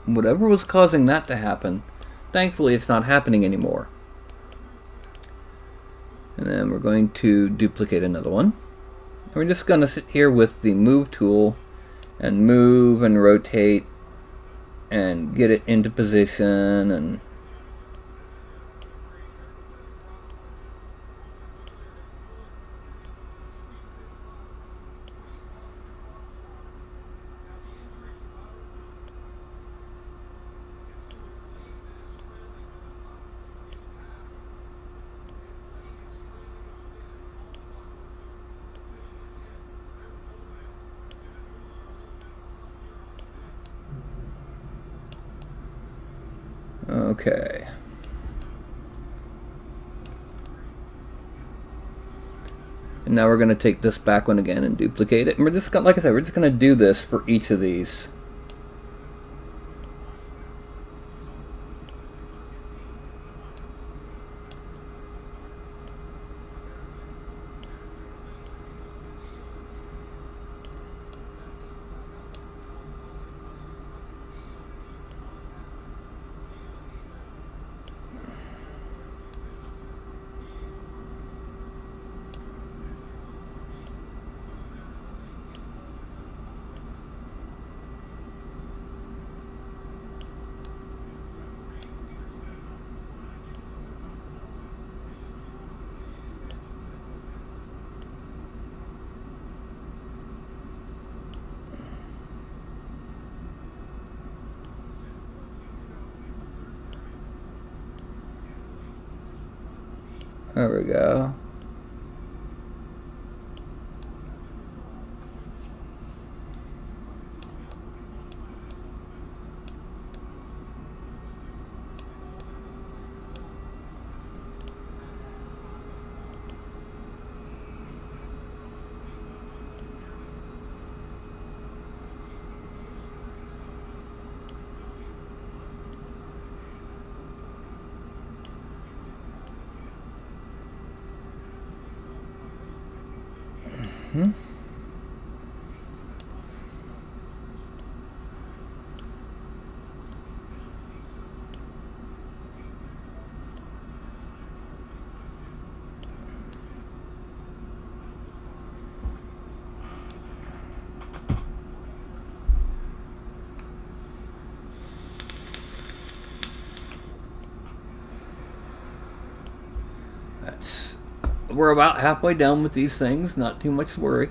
Whatever was causing that to happen, thankfully it's not happening anymore. And then we're going to duplicate another one. And we're just going to sit here with the move tool and move and rotate and get it into position and okay. And now we're going to take this back one again and duplicate it. And we're just going, like I said, we're just going to do this for each of these. There we go. We're about halfway done with these things, not too much worry.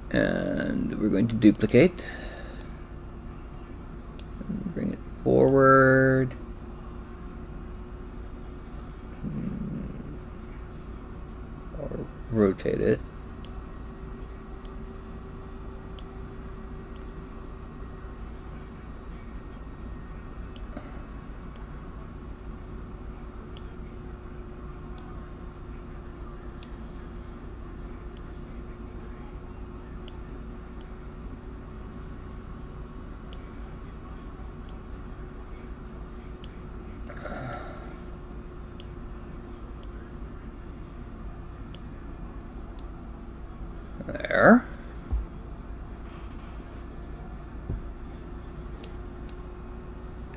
And we're going to duplicate. Bring it forward. Or rotate it. there.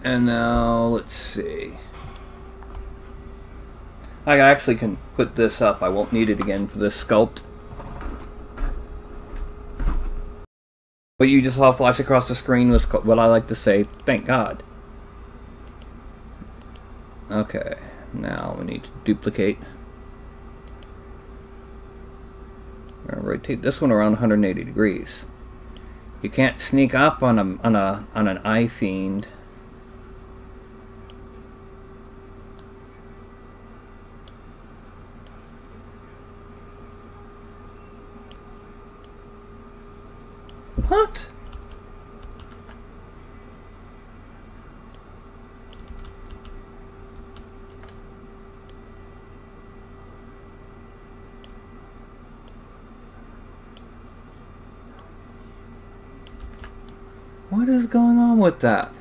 And now, let's see. I actually can put this up. I won't need it again for this sculpt. What you just saw flash across the screen was what I like to say, thank God. Okay, now we need to duplicate. I'm gonna rotate this one around 180 degrees. You can't sneak up on an eye fiend. What? What is going on with that?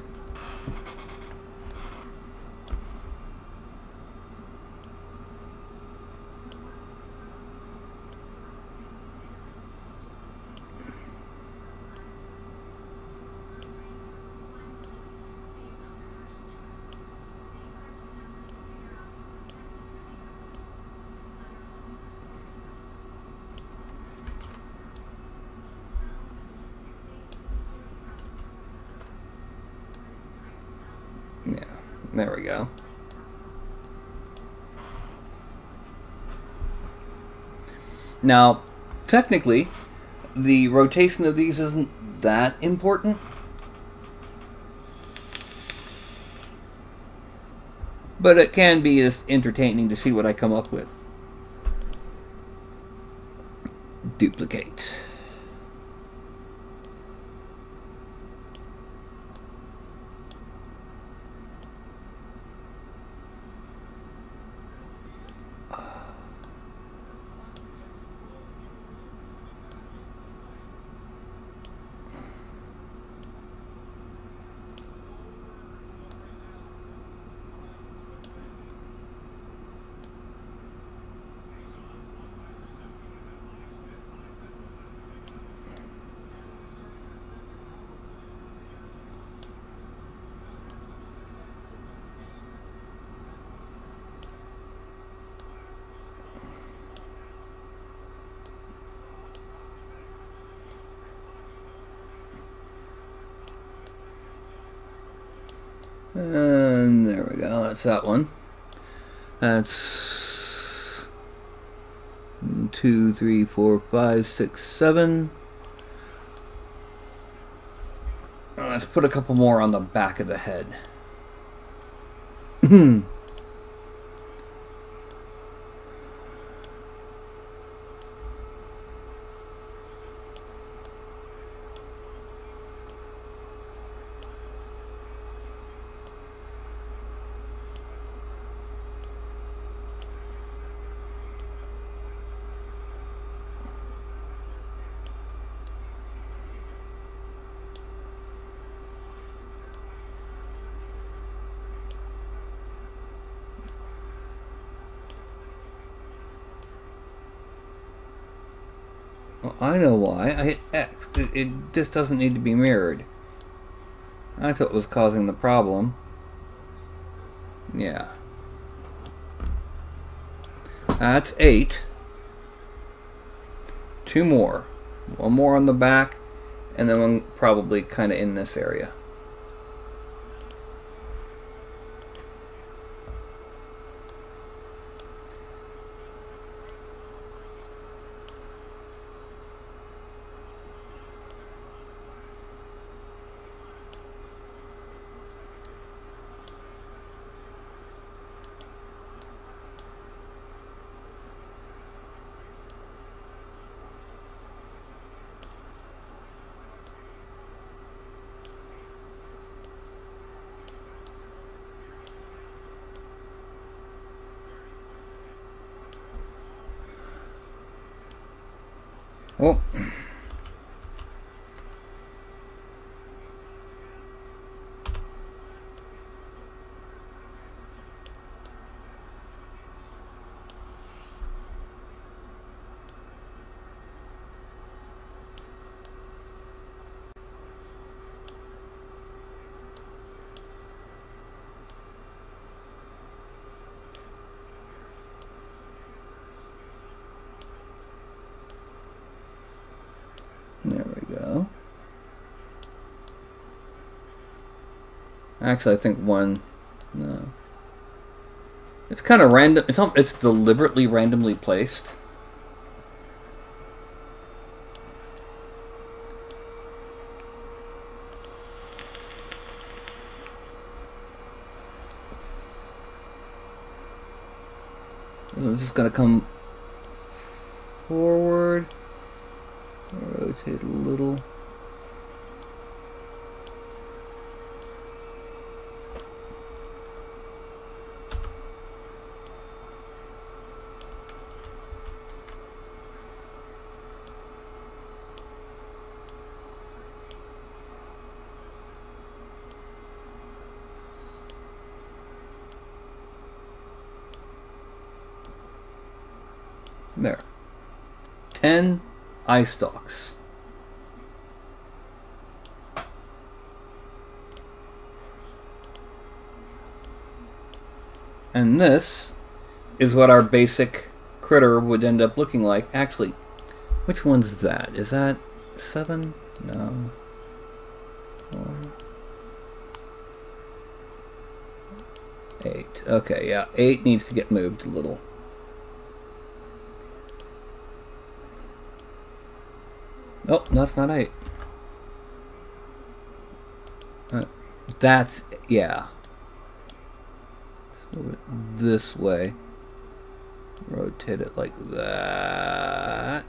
Yeah, there we go. Now, technically, the rotation of these isn't that important. But it can be just entertaining to see what I come up with. Duplicate. And there we go, that's that one. That's 2, 3, 4, 5, 6, 7. Let's put a couple more on the back of the head. Well, I know why. I hit X. It just doesn't need to be mirrored. That's what was causing the problem. Yeah. That's 8. 2 more. One more on the back, and then one probably kind of in this area. Oh. Actually, I think one. No. It's kind of random. It's deliberately randomly placed. I'm just gonna come forward, rotate a little. There. 10 eye stalks. And this is what our basic critter would end up looking like. Actually, which one's that? Is that 7? No. 8. Okay, yeah. 8 needs to get moved a little. Oh, that's not 8. That's, yeah. So move it this way. Rotate it like that.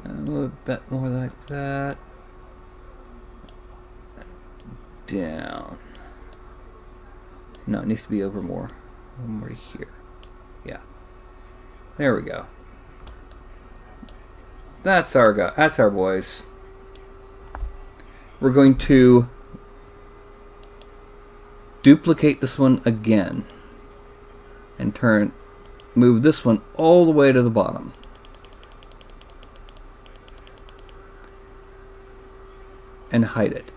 And move it a bit more like that. Down. No, it needs to be over more. More here. Yeah. There we go. That's our guy. That's our boys. We're going to duplicate this one again and move this one all the way to the bottom. And hide it.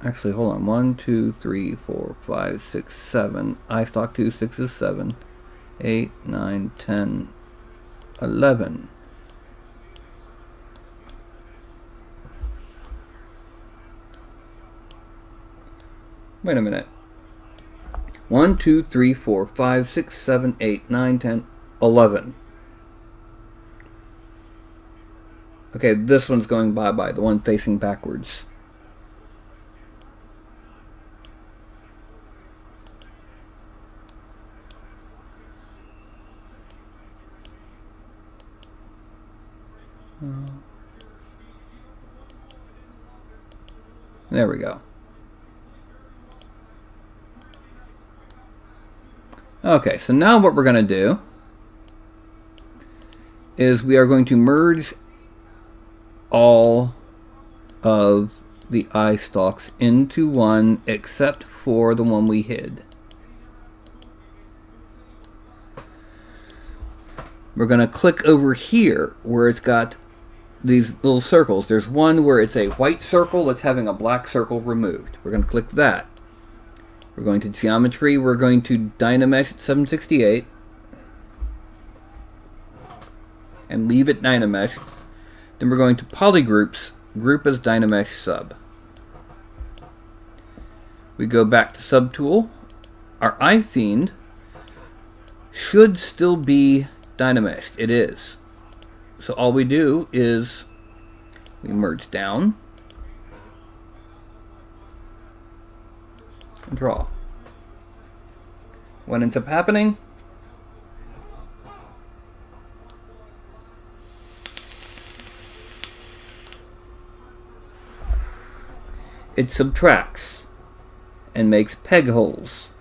Actually, hold on. 1, 2, 3, 4, 5, 6, 7. I stock 2, 6 is 7. 8, 9, 10, 11. Wait a minute. 1, 2, 3, 4, 5, 6, 7, 8, 9, 10, 11. Okay, this one's going bye-bye, the one facing backwards. There we go. Okay, so now what we're going to do is we are going to merge all of the eye stalks into one except for the one we hid. We're going to click over here where it's got these little circles. There's one where it's a white circle that's having a black circle removed. We're going to click that. We're going to geometry. We're going to Dynamesh at 768 and leave it Dynamesh. Then we're going to polygroups, group as Dynamesh sub. We go back to subtool. Our eye fiend should still be Dynameshed. It is. So all we do is we merge down and draw. What ends up happening? It subtracts and makes peg holes.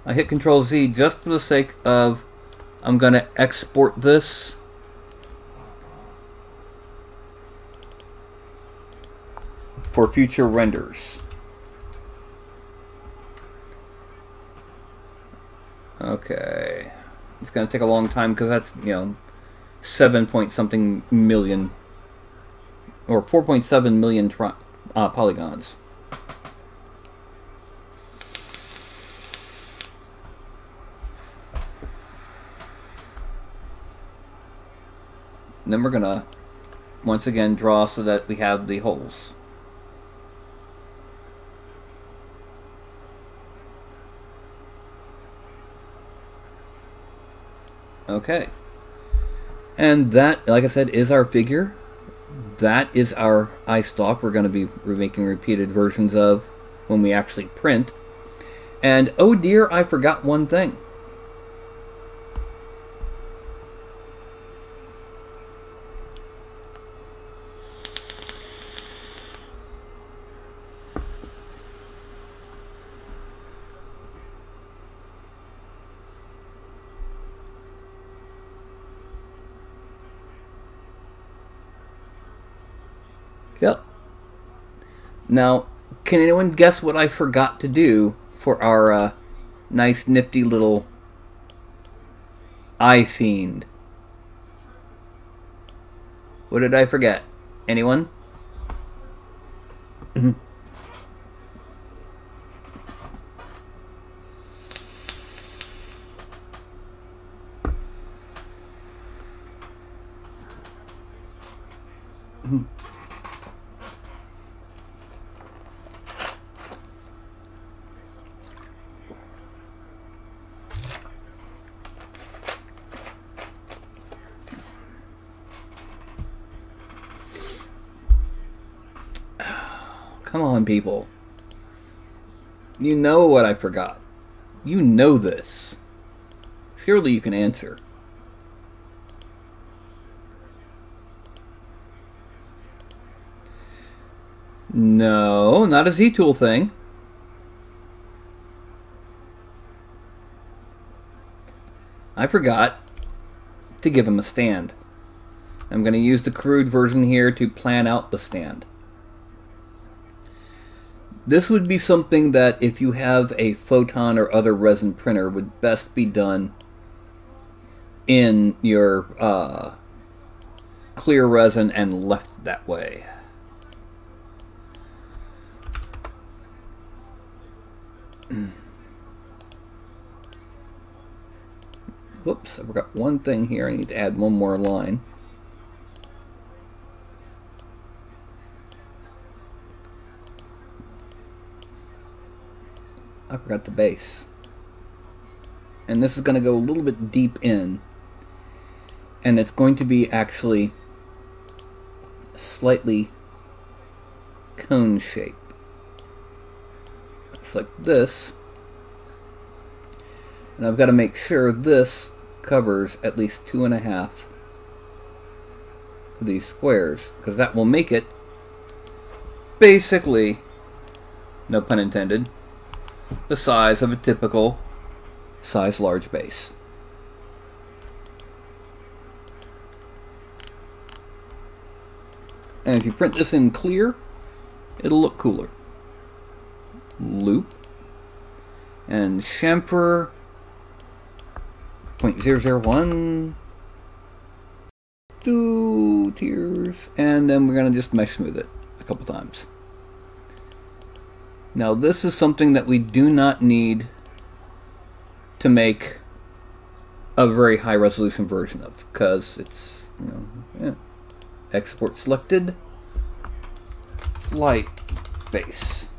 I hit Control Z just for the sake of I'm going to export this for future renders. Okay. It's going to take a long time because that's, 7 point something million or 4.7 million polygons. And then we're going to once again draw so that we have the holes. Okay. And that, like I said, is our figure. That is our eye stalk we're going to be making repeated versions of when we actually print. And oh dear, I forgot one thing. Yep. Now, can anyone guess what I forgot to do for our nice nifty little eye fiend? What did I forget? Anyone? Come on, people. You know what I forgot. You know this. Surely you can answer. No, not a Z-tool thing. I forgot to give him a stand. I'm going to use the crude version here to plan out the stand. This would be something that, if you have a photon or other resin printer, would best be done in your clear resin and left that way. Whoops, I forgot one thing here. I need to add one more line. I forgot the base. And this is going to go a little bit deep in. And it's going to be actually slightly cone shape. It's like this. And I've got to make sure this covers at least 2.5 of these squares, because that will make it basically, no pun intended, the size of a typical size large base. And if you print this in clear, it'll look cooler. Loop and chamfer 0.001, 2 tiers, and then we're going to just mesh smooth it a couple times. Now this is something that we do not need to make a very high resolution version of, because it's, you know, yeah. Export selected, flight base,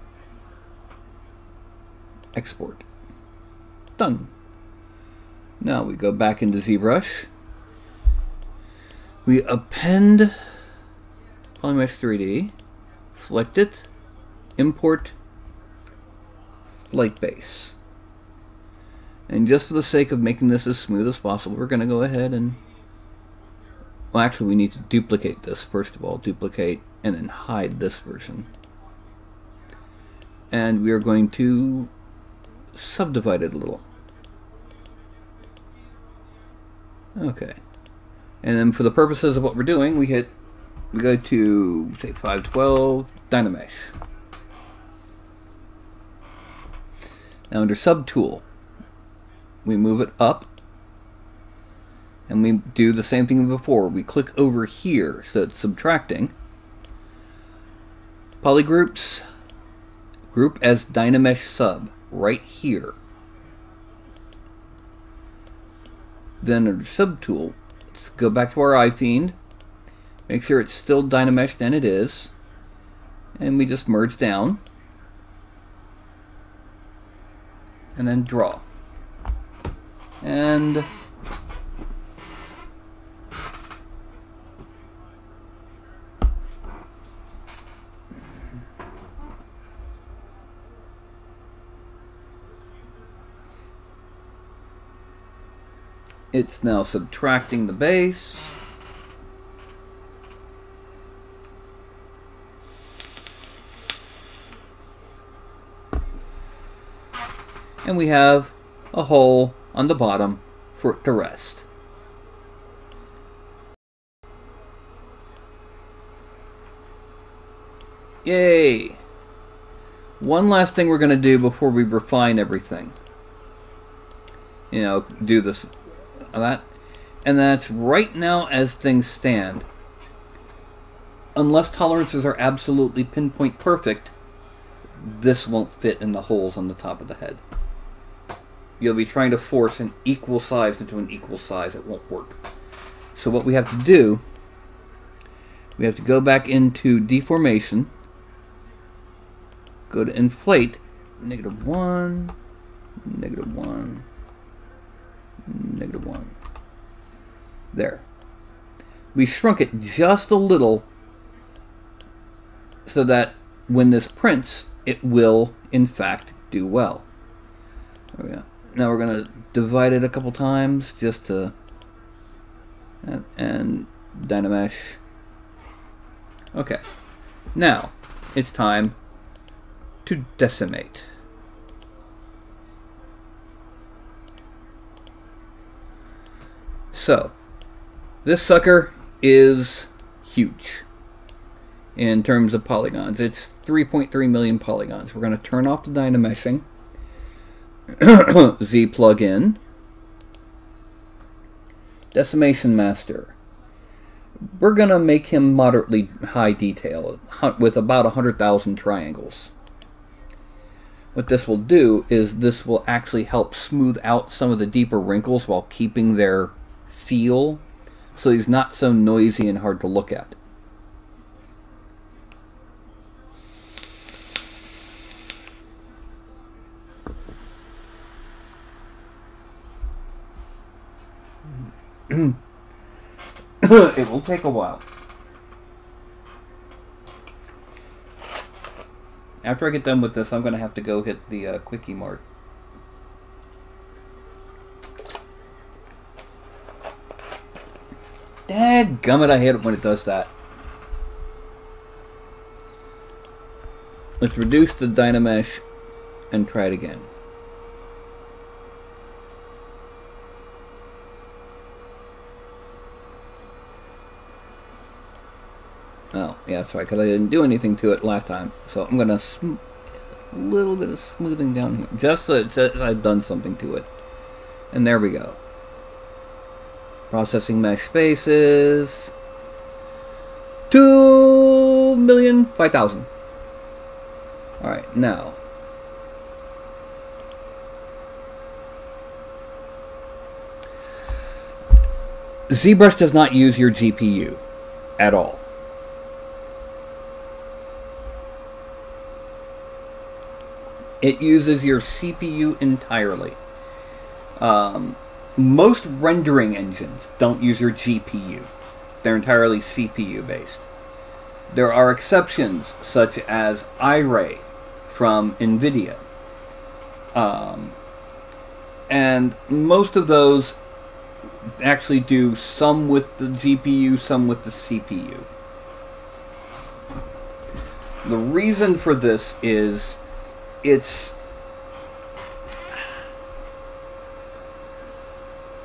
export, done. Now we go back into ZBrush, we append Polymesh 3D, select it, import flight base. And just for the sake of making this as smooth as possible, we're going to go ahead and, well, actually we need to duplicate this first of all. Duplicate and then hide this version. And we are going to subdivide it a little. Okay. And then for the purposes of what we're doing, we go to, say, 512, Dynamesh. Now under Subtool, we move it up, and we do the same thing before. We click over here, so it's subtracting. Polygroups, group as Dynamesh sub, right here. Then under Subtool, let's go back to our iFiend. Make sure it's still Dynameshed, and it is. And we just merge down. And then draw. And it's now subtracting the base. And we have a hole on the bottom for it to rest. Yay! One last thing we're going to do before we refine everything. You know, do this, that. And that's right now as things stand. Unless tolerances are absolutely pinpoint perfect, this won't fit in the holes on the top of the head. You'll be trying to force an equal size into an equal size. It won't work. So what we have to do, we have to go back into deformation, go to inflate, -1, -1, -1. There. We shrunk it just a little so that when this prints, it will, in fact, do well. There we go. Now we're going to divide it a couple times just to... and Dynamesh. Okay. Now, it's time to decimate. So, this sucker is huge in terms of polygons. It's 3.3 million polygons. We're going to turn off the Dynameshing. Z plug in. Decimation Master. We're going to make him moderately high detail with about 100,000 triangles. What this will do is this will actually help smooth out some of the deeper wrinkles while keeping their feel, so he's not so noisy and hard to look at. It will take a while. After I get done with this, I'm going to have to go hit the Quickie Mart. Dadgummit, I hate it when it does that. Let's reduce the Dynamesh and try it again. Oh, yeah, that's right, because I didn't do anything to it last time. So I'm going to a little bit of smoothing down here, just so it says I've done something to it. And there we go. Processing mesh spaces. 2,005,000. Alright, now. ZBrush does not use your GPU at all. It uses your CPU entirely. Most rendering engines don't use your GPU. They're entirely CPU based. There are exceptions, such as iRay from NVIDIA. And most of those actually do some with the GPU, some with the CPU. The reason for this is it's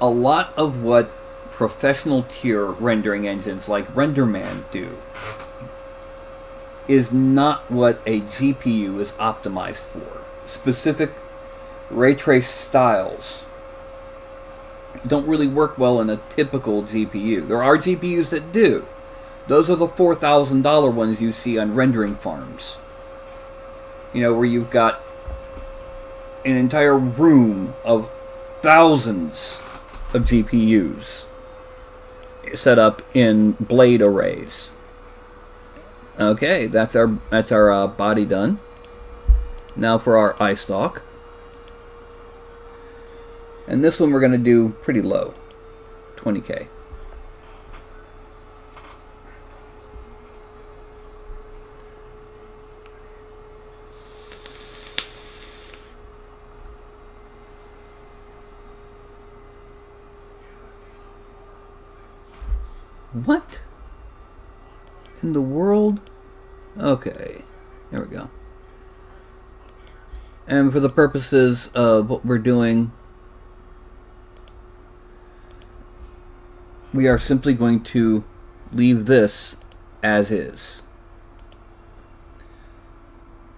a lot of what professional tier rendering engines like RenderMan do is not what a GPU is optimized for. Specific ray trace styles don't really work well in a typical GPU. There are GPUs that do. Those are the $4,000 ones you see on rendering farms. You know, where you've got an entire room of thousands of GPUs set up in blade arrays. Okay, that's our body done. Now for our eye stalk. And this one we're going to do pretty low, 20K. What in the world? Okay, there we go. And for the purposes of what we're doing, we are simply going to leave this as is.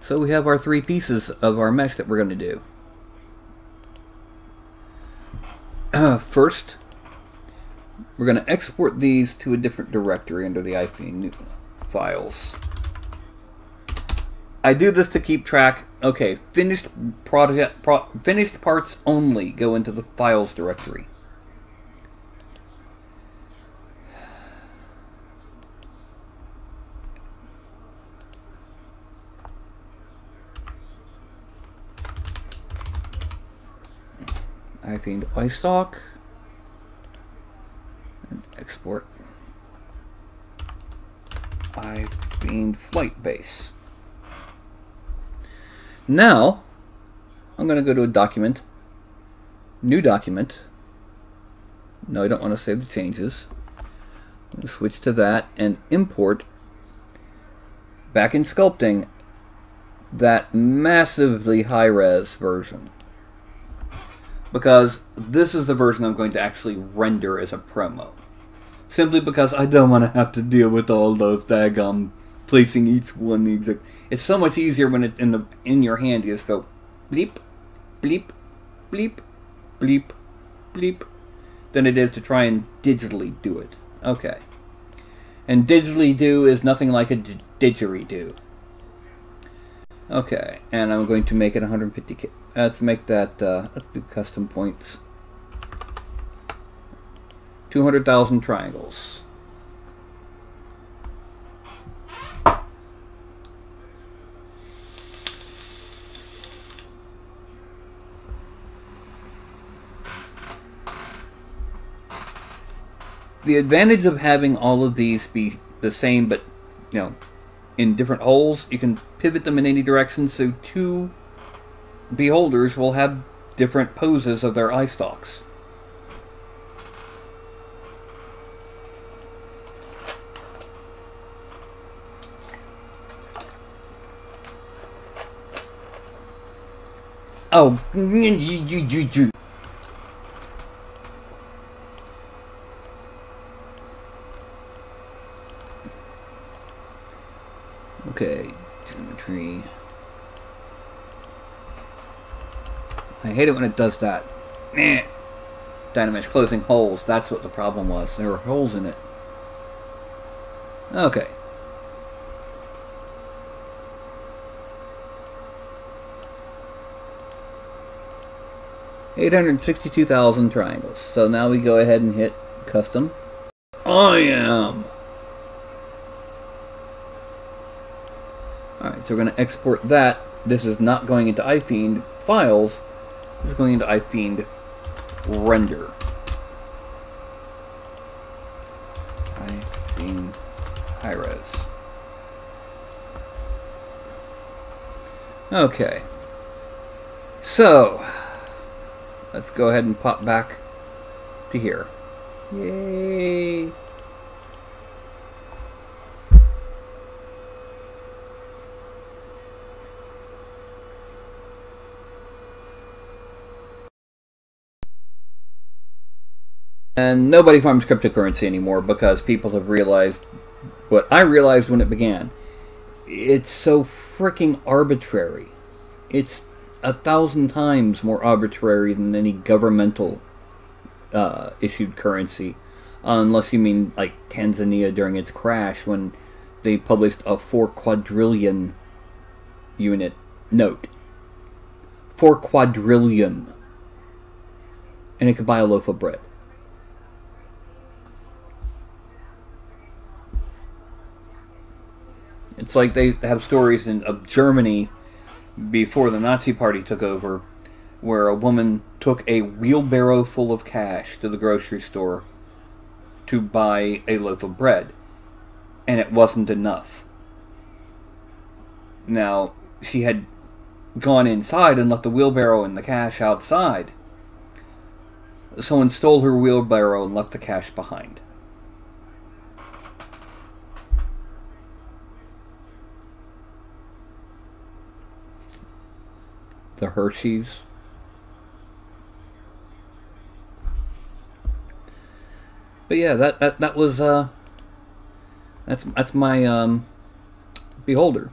So we have our 3 pieces of our mesh that we're going to do. First, we're going to export these to a different directory under the iFiend files. I do this to keep track. Okay, finished parts only go into the files directory. iFiend iStock and export iFiend flight base. Now I'm going to go to a document, new document. No, I don't want to save the changes. I'm going to switch to that and import back in Sculpting that massively high-res version, because this is the version I'm going to actually render as a promo. Simply because I don't want to have to deal with all those daggum placing each one exact. It's so much easier when it's in your hand. You just go bleep, bleep, bleep, bleep, bleep, than it is to try and digitally do it. Okay. And digitally do is nothing like a didgeridoo. Okay, and I'm going to make it 150K. Let's make that, let's do custom points. 200,000 triangles. The advantage of having all of these be the same, but, you know, in different holes, you can pivot them in any direction, so 2 beholders will have different poses of their eye stalks. Oh, okay, geometry. I hate it when it does that. Dynamesh closing holes. That's what the problem was. There were holes in it. Okay. $862,000 triangles. So now we go ahead and hit custom. I am. Alright, so we're going to export that. This is not going into iFiend files. This is going into iFiend render. iFiend high-res. Okay. So, let's go ahead and pop back to here. Yay! And nobody farms cryptocurrency anymore because people have realized what I realized when it began. It's so freaking arbitrary. It's 1,000 times more arbitrary than any governmental issued currency. Unless you mean like Tanzania during its crash when they published a 4 quadrillion unit note. 4 quadrillion. And it could buy a loaf of bread. It's like they have stories of Germany before the Nazi Party took over, where a woman took a wheelbarrow full of cash to the grocery store to buy a loaf of bread, and it wasn't enough. Now, she had gone inside and left the wheelbarrow and the cash outside. Someone stole her wheelbarrow and left the cash behind. The Hershey's. But yeah, that was that's my beholder.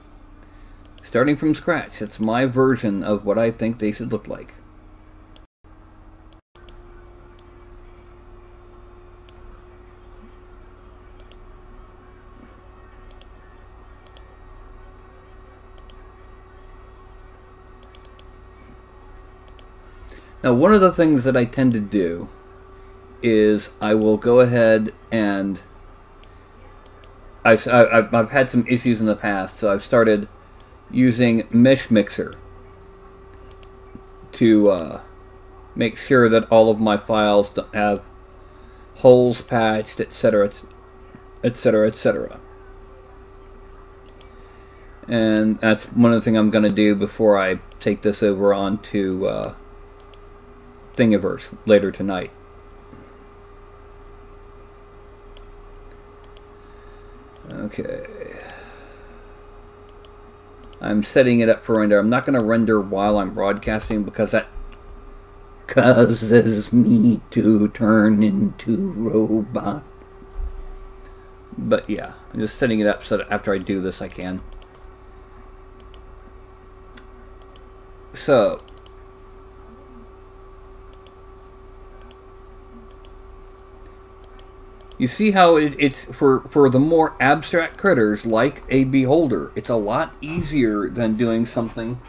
Starting from scratch. It's my version of what I think they should look like. Now, one of the things that I tend to do is I will go ahead and I've had some issues in the past, so I've started using Mesh Mixer to make sure that all of my files don't have holes patched, etc., etc., etc. And that's one of the things I'm going to do before I take this over onto Thingiverse later tonight. Okay. I'm setting it up for render. I'm not going to render while I'm broadcasting because that causes me to turn into robot. But yeah, I'm just setting it up so that after I do this I can. So, you see how it's for the more abstract critters like a beholder, it's a lot easier than doing something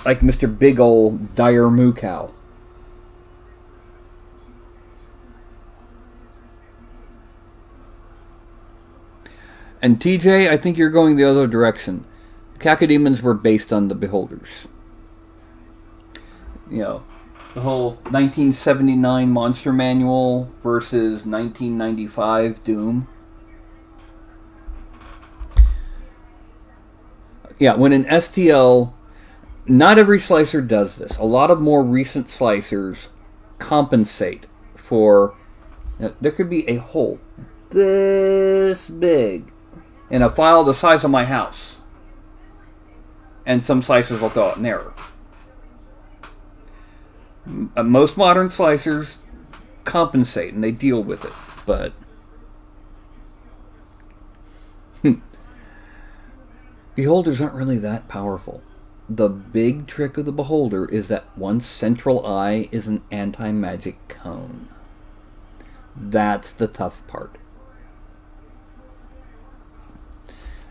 like Mr. Big Ol' Dire Moo Cow. And TJ, I think you're going the other direction. Cacodemons were based on the beholders. You know, the whole 1979 Monster Manual versus 1995 Doom. Yeah, when an STL, not every slicer does this. A lot of more recent slicers compensate for, you know, there could be a hole this big in a file the size of my house, and some slicers will throw out an error. Most modern slicers compensate and they deal with it, but beholders aren't really that powerful. The big trick of the beholder is that one central eye is an anti-magic cone. That's the tough part.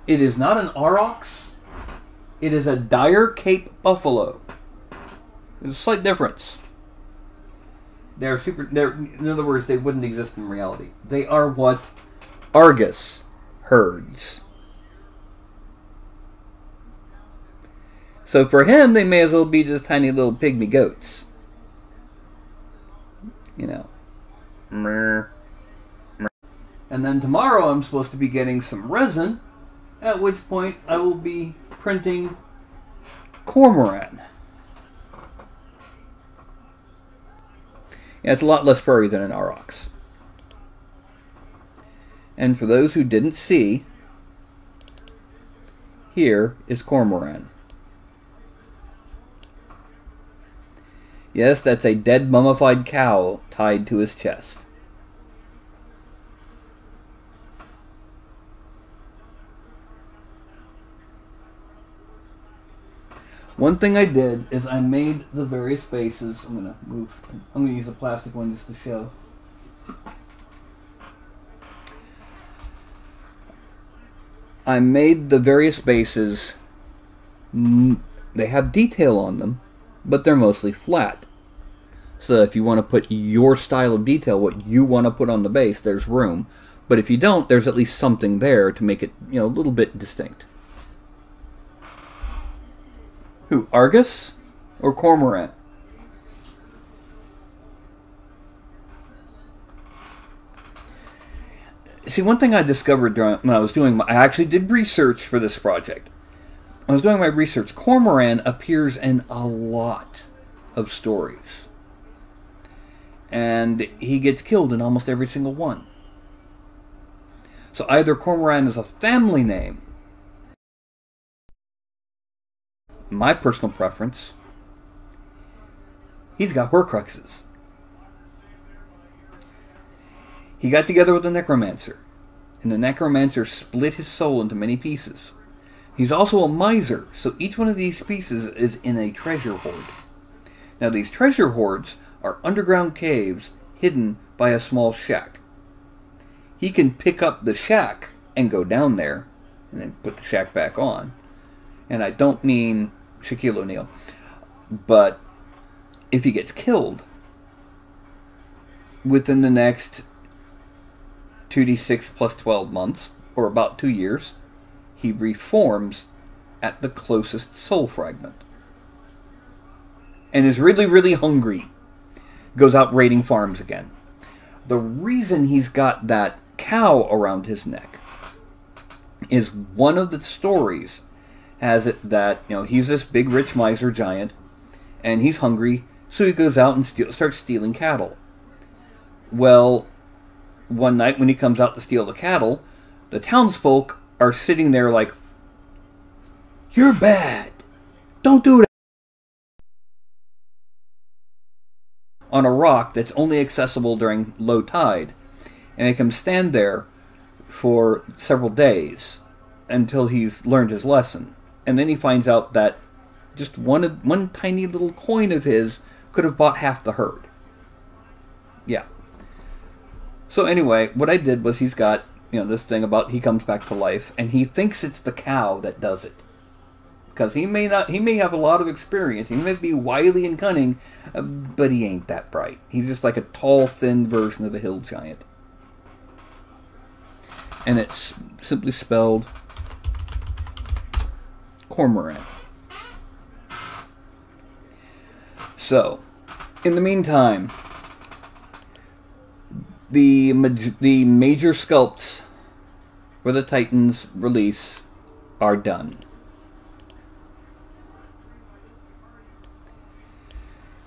It is not an aurochs. It is a dire Cape buffalo. There's a slight difference. They're in other words, they wouldn't exist in reality. They are what Argus herds. So for him, they may as well be just tiny little pygmy goats. You know. And then tomorrow I'm supposed to be getting some resin, at which point I will be printing Cormoran. Yeah, it's a lot less furry than an aurochs. And for those who didn't see, here is Cormoran. Yes, that's a dead mummified cow tied to his chest. One thing I did is I made the various bases. I'm going to use a plastic one just to show. I made the various bases. They have detail on them, but they're mostly flat. So if you want to put your style of detail, what you want to put on the base, there's room. But if you don't, there's at least something there to make it, a little bit distinct. Who, Argus or Cormorant? See, one thing I discovered when I was doing I actually did research for this project. When I was doing my research, Cormoran appears in a lot of stories. And he gets killed in almost every single one. So either Cormoran is a family name. My personal preference, he's got Horcruxes. He got together with a necromancer, and the necromancer split his soul into many pieces. He's also a miser, so each one of these pieces is in a treasure hoard. Now these treasure hoards are underground caves hidden by a small shack. He can pick up the shack and go down there, and then put the shack back on. And I don't mean Shaquille O'Neal, but if he gets killed, within the next 2d6 plus 12 months, or about 2 years, he reforms at the closest soul fragment. And is really, really hungry. Goes out raiding farms again. The reason he's got that cow around his neck is one of the stories has it that, he's this big rich miser giant, and he's hungry, so he goes out and starts stealing cattle. Well, one night when he comes out to steal the cattle, the townsfolk are sitting there like, "You're bad. Don't do that." On a rock that's only accessible during low tide, and make him stand there for several days until he's learned his lesson. And then he finds out that just one tiny little coin of his could have bought half the herd. Yeah. So anyway, what I did was he's got, this thing about he comes back to life, and he thinks it's the cow that does it. Because he may have a lot of experience, he may be wily and cunning, but he ain't that bright. He's just like a tall, thin version of a hill giant. And it's simply spelled Cormorant. So, in the meantime, the major sculpts for the Titans release are done.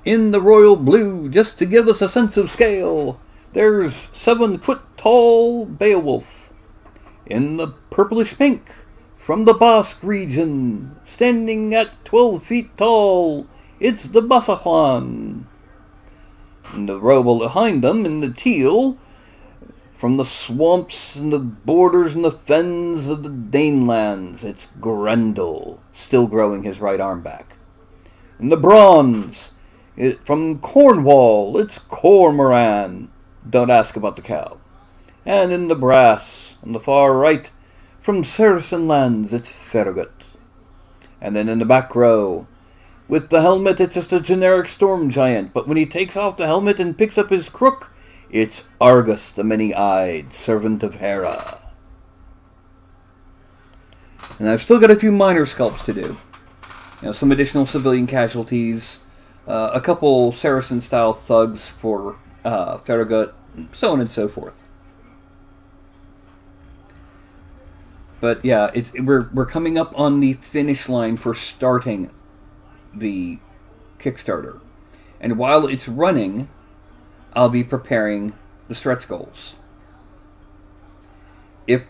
In the royal blue, just to give us a sense of scale, there's 7-foot-tall Beowulf. In the purplish pink, from the Basque region, standing at 12 feet tall, it's the Basajuan. And the robe behind them in the teal, from the swamps and the borders and the fens of the Danelands, it's Grendel, still growing his right arm back. In the bronze, from Cornwall, it's Cormoran. Don't ask about the cow. And in the brass, on the far right, from Saracen lands, it's Farragut. And then in the back row, with the helmet, it's just a generic storm giant, but when he takes off the helmet and picks up his crook, it's Argus, the many-eyed servant of Hera. And I've still got a few minor sculpts to do. Some additional civilian casualties, a couple Saracen-style thugs for Farragut, so on and so forth. But yeah, we're coming up on the finish line for starting the Kickstarter. And while it's running, I'll be preparing the stretch goals. If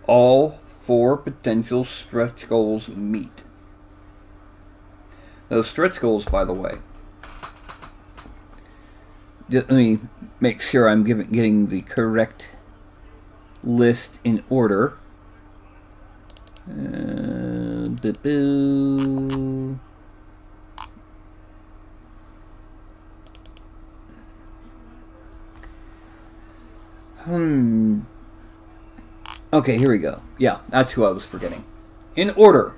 all 4 potential stretch goals meet. Those stretch goals, by the way, just let me make sure I'm getting the correct list in order. Okay, here we go. Yeah, that's who I was forgetting. In order: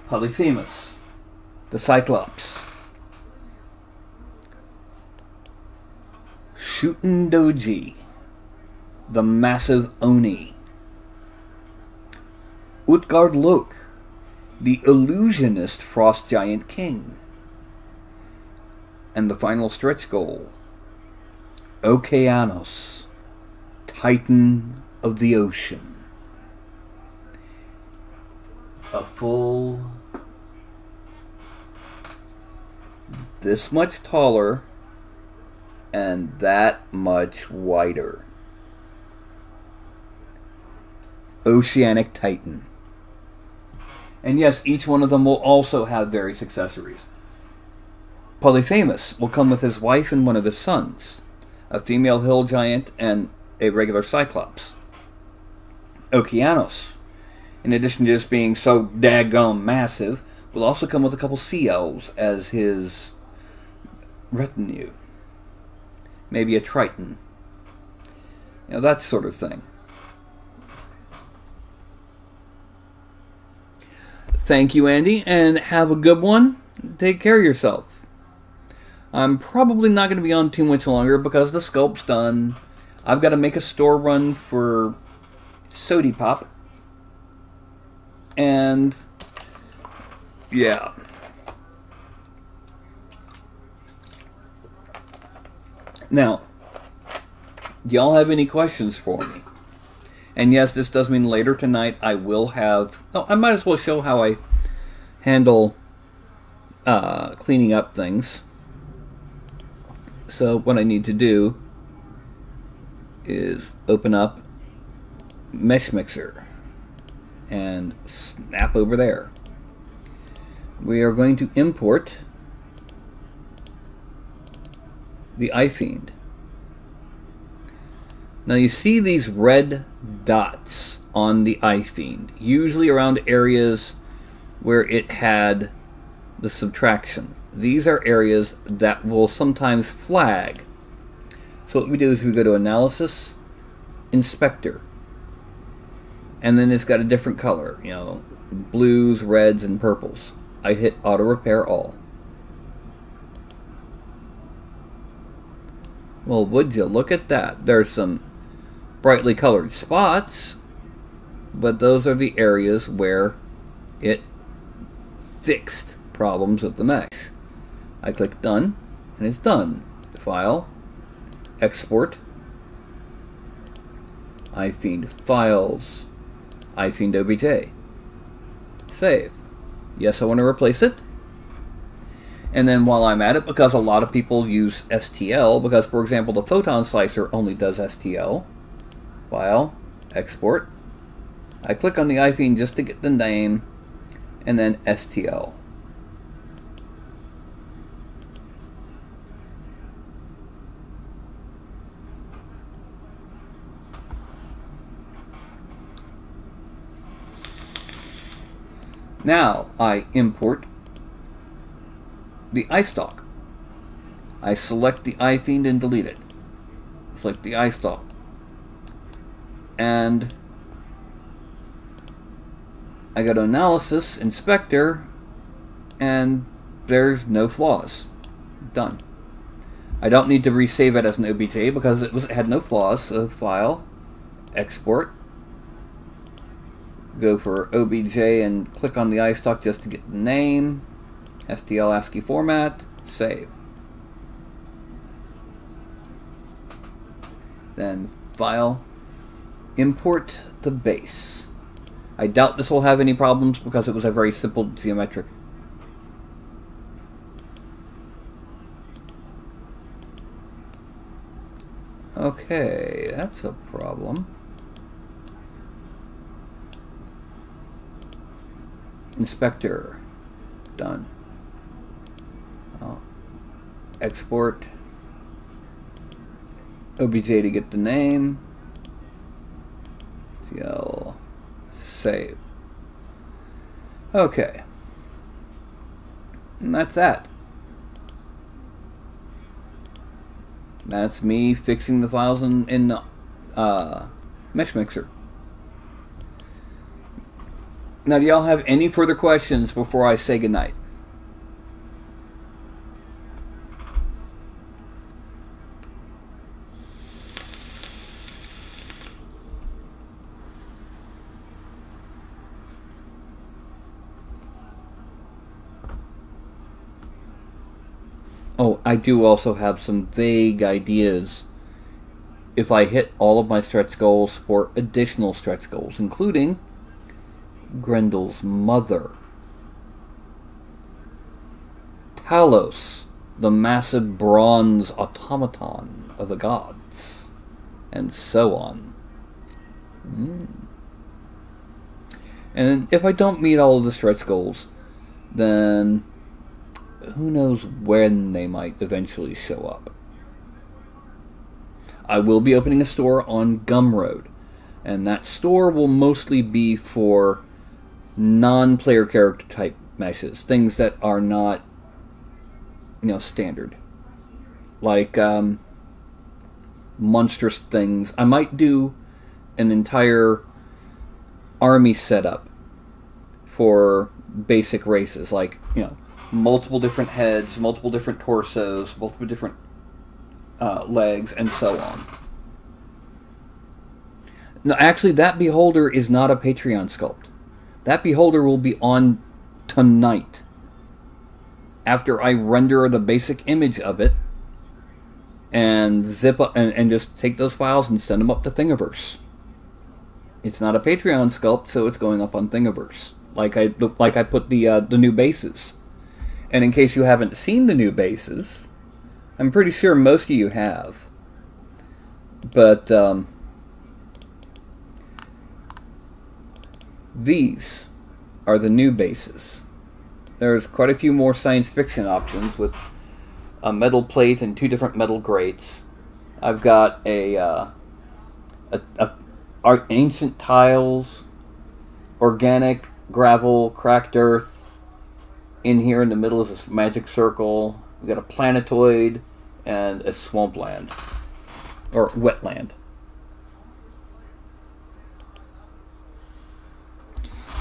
Polyphemus, the Cyclops, Shuten Doji, the massive Oni. Utgard Loke, the illusionist frost giant king. And the final stretch goal, Okeanos, titan of the ocean. A full this much taller and that much wider. Oceanic Titan. And yes, each one of them will also have various accessories. Polyphemus will come with his wife and one of his sons, a female hill giant and a regular cyclops. Okeanos, in addition to just being so daggum massive, will also come with a couple sea elves as his retinue. Maybe a triton. You know, that sort of thing. Thank you, Andy, and have a good one. Take care of yourself. I'm probably not going to be on too much longer because the sculpt's done. I've got to make a store run for Sody Pop. And yeah. Now, do y'all have any questions for me? And yes, this does mean later tonight I will have... Oh, I might as well show how I handle cleaning up things. So what I need to do is open up Mesh Mixer and snap over there. We are going to import the iFiend. Now you see these red dots on the iFiend, usually around areas where it had the subtraction. These are areas that will sometimes flag. So what we do is we go to Analysis, Inspector, and then it's got a different color, you know, blues, reds, and purples. I hit Auto Repair All. Well, would you look at that? There's some brightly colored spots, but those are the areas where it fixed problems with the mesh. I click Done, and it's done. File, Export, iFiend Files, iFiend OBJ. Save. Yes, I want to replace it. And then while I'm at it, because a lot of people use STL, because for example the photon slicer only does STL, File, Export, I click on the iFiend just to get the name, and then STL. Now I import the iStock. I select the iFiend and delete it. Select the iStock. And I go to Analysis, Inspector, and there's no flaws. Done. I don't need to resave it as an OBJ because it had no flaws. So File, Export, go for OBJ and click on the iStock just to get the name. STL ASCII format, save. Then File, Import the base. I doubt this will have any problems because it was a very simple geometric. Okay, that's a problem. Inspector, done. Export OBJ to get the name. CL, save. Okay, and that's that. That's me fixing the files in Mesh Mixer. Now, do y'all have any further questions before I say goodnight? I do also have some vague ideas if I hit all of my stretch goals for additional stretch goals, including Grendel's mother, Talos, the massive bronze automaton of the gods, and so on. And if I don't meet all of the stretch goals, then who knows when they might eventually show up. I will be opening a store on Gumroad, and that store will mostly be for non-player character type meshes, things that are not, standard. Like monstrous things. I might do an entire army setup for basic races, like, multiple different heads, multiple different torsos, multiple different legs, and so on. No, actually, that beholder is not a Patreon sculpt. That beholder will be on tonight, after I render the basic image of it and zip up and just take those files and send them up to Thingiverse. It's not a Patreon sculpt, so it's going up on Thingiverse, like I put the new bases. And in case you haven't seen the new bases, I'm pretty sure most of you have, but these are the new bases. There's quite a few more science fiction options with a metal plate and 2 different metal grates. I've got ancient tiles, organic gravel, cracked earth. In here in the middle is this magic circle. We've got a planetoid and a swampland, or wetland.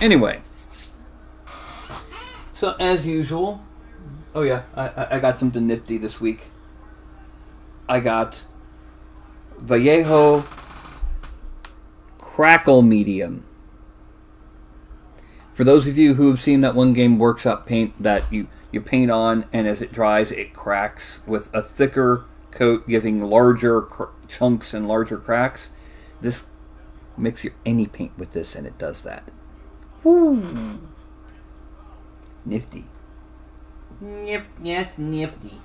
Anyway, so as usual, oh yeah, I got something nifty this week. I got Vallejo Crackle Medium. For those of you who have seen that one game Workshop paint that you paint on, and as it dries it cracks with a thicker coat, giving larger chunks and larger cracks, this mix your any paint with this and it does that. Woo! Nifty. Yep, yeah, it's nifty.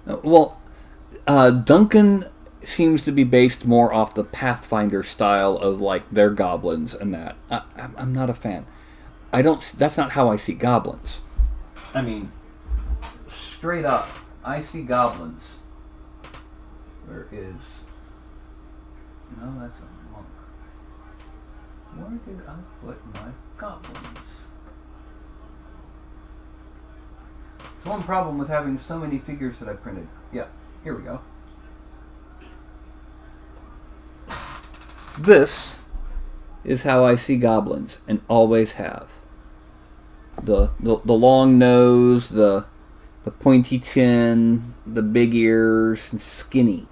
Oh, well, Duncan seems to be based more off the Pathfinder style of like their goblins and that. I'm not a fan. That's not how I see goblins. I mean, straight up, I see goblins. Where is? No, that's a monk. Where did I put my goblins? It's one problem with having so many figures that I printed. Yeah, here we go. This is how I see goblins, and always have. The long nose, the pointy chin, the big ears, and skinny.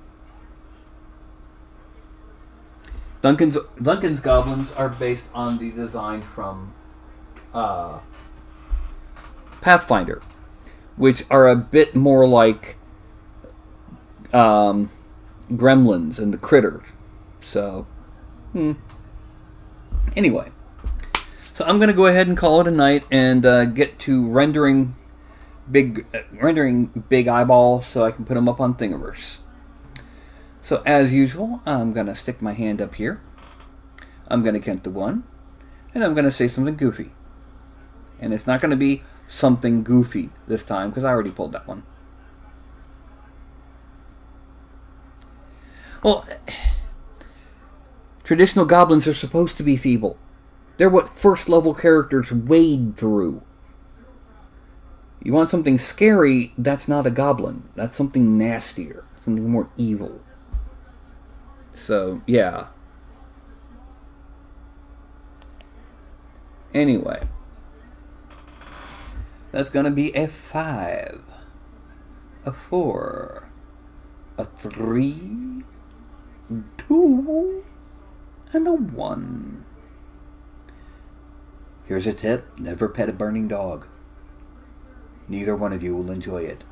Duncan's goblins are based on the design from Pathfinder, which are a bit more like gremlins and the critter. So, anyway. So I'm going to go ahead and call it a night and get to rendering big eyeballs so I can put them up on Thingiverse. So as usual, I'm going to stick my hand up here. I'm going to count to 1, and I'm going to say something goofy. And it's not going to be something goofy this time, because I already pulled that one. Well, traditional goblins are supposed to be feeble. They're what first-level characters wade through. You want something scary, that's not a goblin. That's something nastier, something more evil. So, yeah. Anyway. That's going to be a 5, a 4, a 3, 2, and a 1. Here's a tip: never pet a burning dog. Neither one of you will enjoy it.